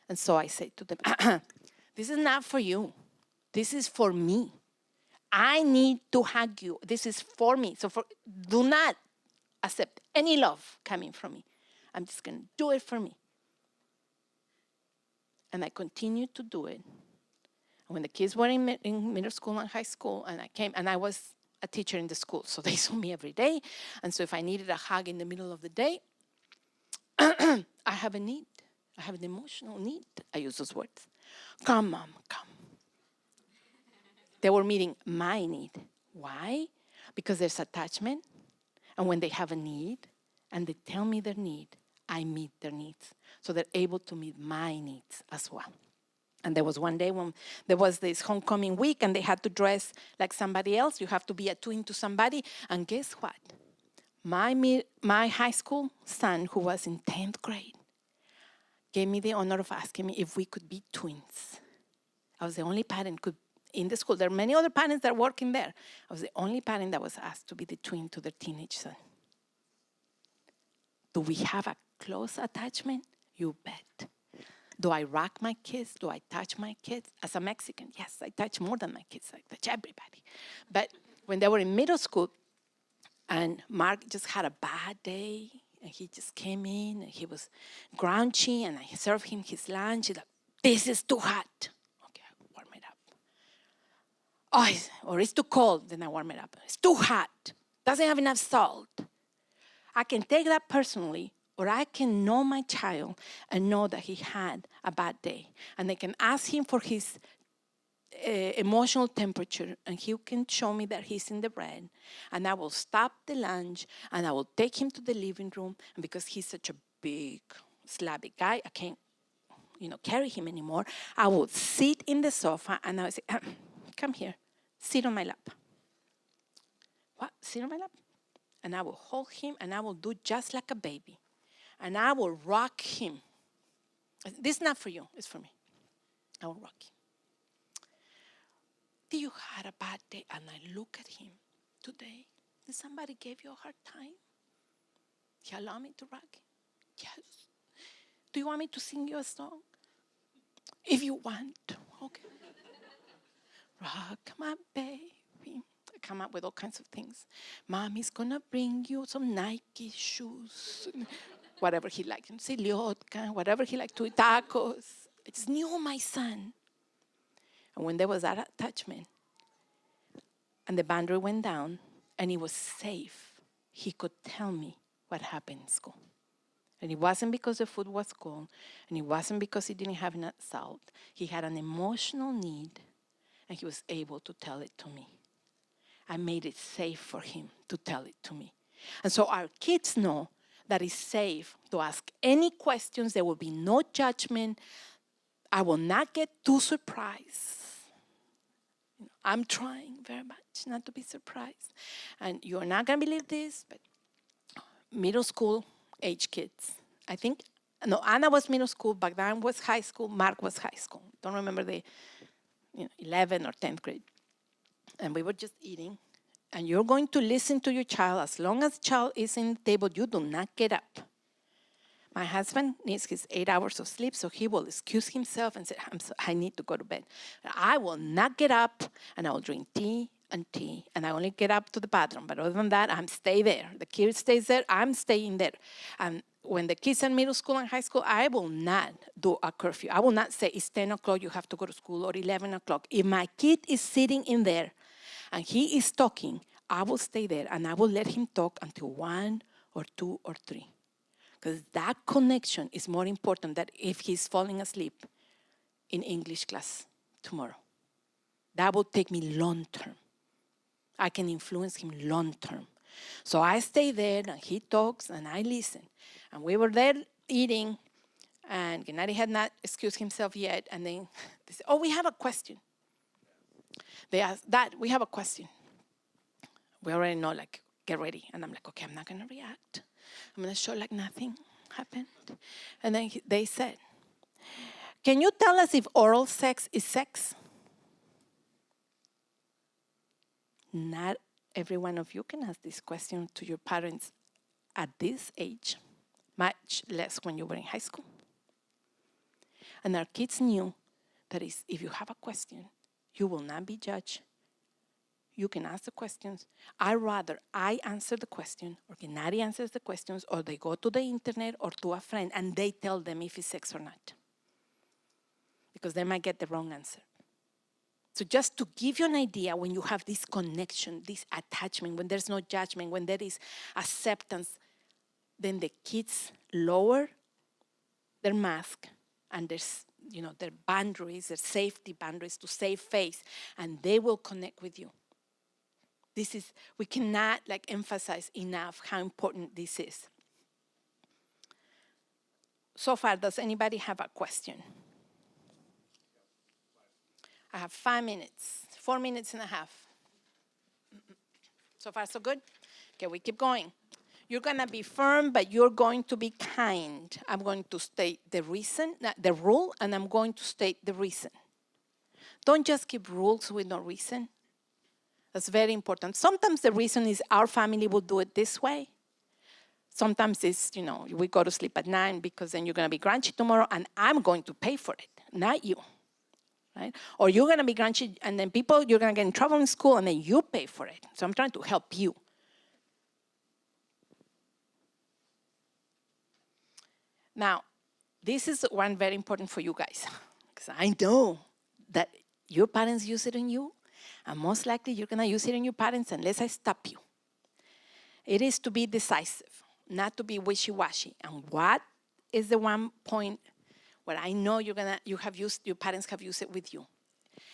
And so I say to them, this is not for you. This is for me. I need to hug you. This is for me. So do not accept any love coming from me. I'm just going to do it for me. And I continued to do it. And when the kids were in middle school and high school, and I came, and I was a teacher in the school, so they saw me every day. And so if I needed a hug in the middle of the day, I have a need. I have an emotional need. I use those words. Come, Mom, come. They were meeting my need. Why? Because there's attachment. And when they have a need, and they tell me their need, I meet their needs. So they're able to meet my needs as well. And there was one day when there was this homecoming week and they had to dress like somebody else. You have to be a twin to somebody. And guess what? My high school son, who was in 10th grade, gave me the honor of asking me if we could be twins. I was the only parent in the school. There are many other parents that are working there. I was the only parent that was asked to be the twin to their teenage son. Do we have a close attachment? You bet. Do I rock my kids? Do I touch my kids? As a Mexican, yes, I touch more than my kids. I touch everybody. But when they were in middle school, and Mark just had a bad day, and he just came in, and he was grouchy, and I served him his lunch. He's like, this is too hot. Okay, I warm it up. Oh, or it's too cold, then I warm it up. It's too hot. Doesn't have enough salt. I can take that personally, or I can know my child and know that he had a bad day. And I can ask him for his emotional temperature, and he can show me that he's in the red. And I will stop the lunch, and I will take him to the living room. And because he's such a big, slabby guy, I can't, carry him anymore. I will sit in the sofa, and I will say, come here, sit on my lap. What? Sit on my lap? And I will hold him, and I will do just like a baby. And I will rock him. This is not for you, it's for me. I will rock him. Did you had a bad day? And I look at him today. Did somebody give you a hard time? You allow me to rock him? Yes. Do you want me to sing you a song? If you want, okay. Rock my baby. I come up with all kinds of things. Mommy's gonna bring you some Nike shoes. Whatever he likes, Siliotka, whatever he likes to eat, tacos. I just knew my son. And when there was that attachment, and the boundary went down, and he was safe, he could tell me what happened in school. And it wasn't because the food was cold, and it wasn't because he didn't have enough salt. He had an emotional need, and he was able to tell it to me. I made it safe for him to tell it to me. And so our kids know that it's safe to ask any questions. There will be no judgment. I will not get too surprised. I'm trying very much not to be surprised. And you're not going to believe this, but middle school age kids. I think, no, Anna was middle school, Bogdan was high school, Mark was high school. Don't remember the 11th or 10th grade. And we were just eating. And you're going to listen to your child. As long as the child is in the table, you do not get up. My husband needs his 8 hours of sleep, so he will excuse himself and say, I need to go to bed. I will not get up, and I will drink tea, and I only get up to the bathroom. But other than that, I'm stay there. The kid stays there, I'm staying there. And when the kids are in middle school and high school, I will not do a curfew. I will not say it's 10 o'clock, you have to go to school, or 11 o'clock. If my kid is sitting in there and he is talking, I will stay there, and I will let him talk until 1 or 2 or 3. Because that connection is more important than if he's falling asleep in English class tomorrow. That will take me long term. I can influence him long term. So I stay there, and he talks, and I listen. And we were there eating, And Gennady had not excused himself yet. And then they said, oh, we have a question. They asked, Dad, we have a question. We already know, like, get ready. And I'm like, okay, I'm not going to react. I'm going to show like nothing happened. And then they said, can you tell us if oral sex is sex? Not every one of you can ask this question to your parents at this age, much less when you were in high school. And our kids knew that if you have a question, you will not be judged. You can ask the questions. I rather I answer the question, or Gennady answers the questions, or they go to the internet or to a friend and they tell them if it's sex or not. Because they might get the wrong answer. So just to give you an idea, when you have this connection, this attachment, when there's no judgment, when there is acceptance, then the kids lower their mask and their boundaries, their safety boundaries to save face, and they will connect with you. We cannot emphasize enough how important this is. So far, does anybody have a question? I have 5 minutes, 4 minutes and a half. So far, so good? Okay, we keep going. You're gonna be firm, but you're going to be kind. I'm going to state the reason, the rule, and I'm going to state the reason. Don't just keep rules with no reason. That's very important. Sometimes the reason is our family will do it this way. Sometimes it's, we go to sleep at 9 because then you're gonna be grumpy tomorrow and I'm going to pay for it, not you. Right? Or you're going to be grumpy, and then you're going to get in trouble in school, and then you pay for it. So I'm trying to help you. Now, this is one very important for you guys, because I know that your parents use it on you, and most likely you're going to use it on your parents unless I stop you. It is to be decisive, not to be wishy-washy. And what is the one point where I know your parents have used it with you?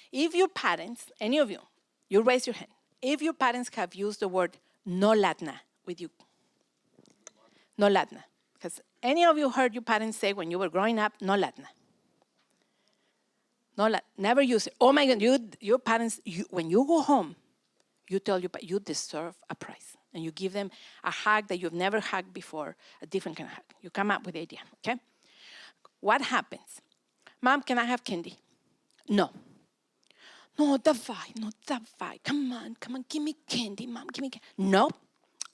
If your parents, any of you raise your hand. If your parents have used the word no latna with you, no latna. Because any of you heard your parents say when you were growing up, no latna. No latna, never use it. Oh my God, your parents, when you go home, you tell you deserve a prize. And you give them a hug that you've never hugged before, a different kind of hug. You come up with the idea, okay? What happens? Mom, can I have candy? No. No, давай. Come on, give me candy, Mom, give me candy. No,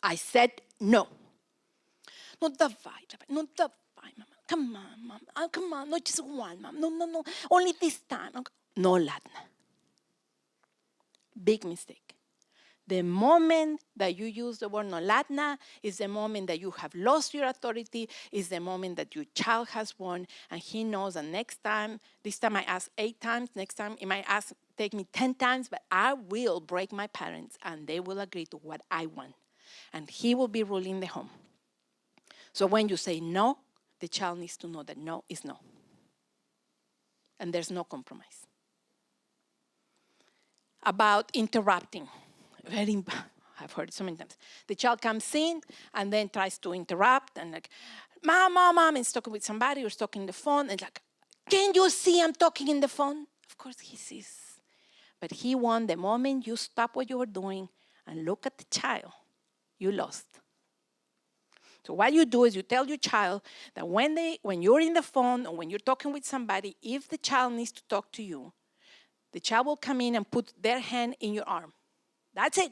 I said no. No, давай, Mama. Come on, Mom. Oh, come on, not just one, Mom. No, only this time. No, latna. Big mistake. The moment that you use the word no latna is the moment that you have lost your authority, is the moment that your child has won, and he knows that this time I ask 8 times, next time it might take me 10 times, but I will break my parents and they will agree to what I want. And he will be ruling the home. So when you say no, the child needs to know that no is no. And there's no compromise. About interrupting. I've heard it so many times. The child comes in and then tries to interrupt and Mom, is talking with somebody or is talking on the phone. And can you see I'm talking in the phone? Of course he sees. But he won the moment you stop what you were doing and look at the child, you lost. So what you do is you tell your child that when you're in the phone or when you're talking with somebody, if the child needs to talk to you, the child will come in and put their hand in your arm. That's it.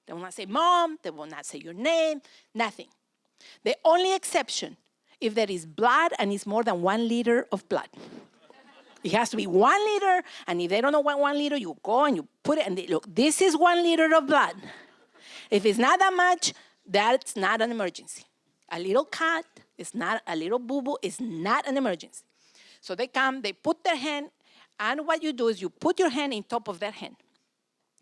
They will not say Mom, they will not say your name, nothing. The only exception, if there is blood and it's more than 1 liter of blood. It has to be 1 liter, and if they don't know what 1 liter, you go and you put it, and look, this is 1 liter of blood. If it's not that much, that's not an emergency. A little cut is not, a little boo-boo is not an emergency. So they come, they put their hand, and what you do is you put your hand in top of their hand.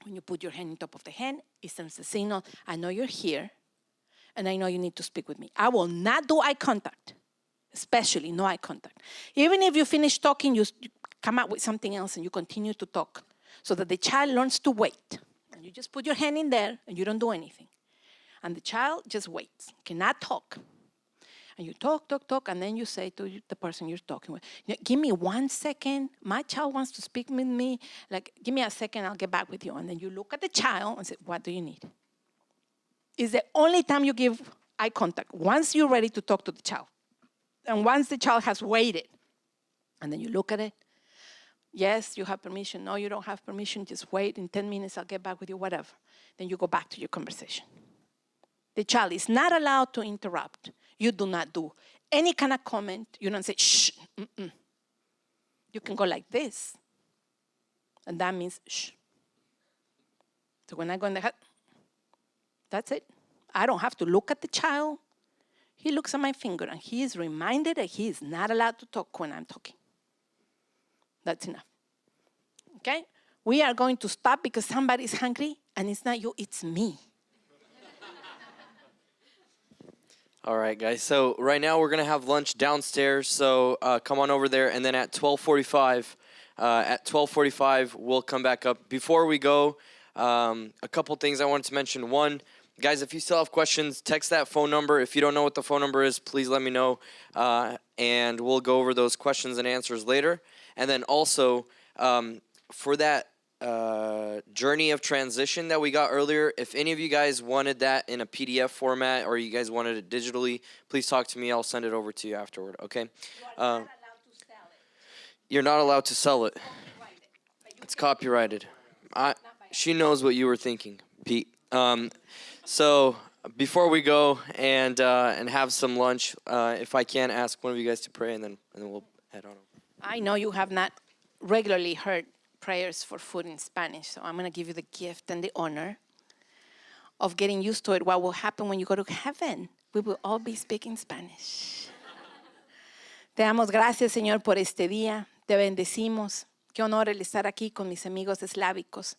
When you put your hand on top of the hand, it sends a signal, I know you're here, and I know you need to speak with me. I will not do eye contact, especially no eye contact. Even if you finish talking, you come up with something else and you continue to talk so that the child learns to wait. And you just put your hand in there and you don't do anything. And the child just waits, cannot talk. And you talk, and then you say to the person you're talking with, give me 1 second. My child wants to speak with me. Like, give me a second, I'll get back with you. And then you look at the child and say, what do you need? It's the only time you give eye contact, once you're ready to talk to the child. And once the child has waited, and then you look at it, yes, you have permission. No, you don't have permission. Just wait. In 10 minutes, I'll get back with you, whatever. Then you go back to your conversation. The child is not allowed to interrupt. You do not do any kind of comment. You don't say, shh, mm-mm. You can go like this. And that means, shh. So when I go in the house, that's it. I don't have to look at the child. He looks at my finger, and he is reminded that he is not allowed to talk when I'm talking. That's enough. Okay? We are going to stop because somebody is hungry, and it's not you, it's me. All right, guys. So right now we're going to have lunch downstairs. So come on over there. And then at 12:45, we'll come back up. Before we go, a couple things I wanted to mention. One, guys, if you still have questions, text that phone number. If you don't know what the phone number is, please let me know. And we'll go over those questions and answers later. And then also, for that journey of transition that we got earlier, if any of you guys wanted that in a PDF format or you guys wanted it digitally, please talk to me. I'll send it over to you afterward, okay? You're not allowed to sell it. It's copyrighted. She knows what you were thinking, Pete. So before we go and have some lunch, if I can ask one of you guys to pray, and then we'll head on over. I know you have not regularly heard prayers for food in Spanish, so I'm going to give you the gift and the honor of getting used to it. What will happen when you go to heaven? We will all be speaking Spanish. Te damos gracias, Señor, por este día. Te bendecimos. Qué honor el estar aquí con mis amigos eslávicos.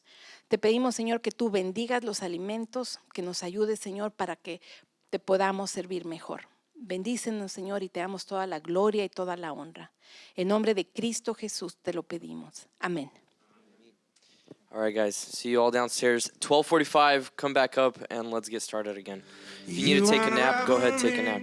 Te pedimos, Señor, que tú bendigas los alimentos, que nos ayudes, Señor, para que te podamos servir mejor. Bendícenos, Señor, y te damos toda la gloria y toda la honra. En nombre de Cristo Jesús te lo pedimos. Amén. All right, guys. See you all downstairs. 12:45, come back up, and let's get started again. If you need to take a nap, go ahead, take a nap.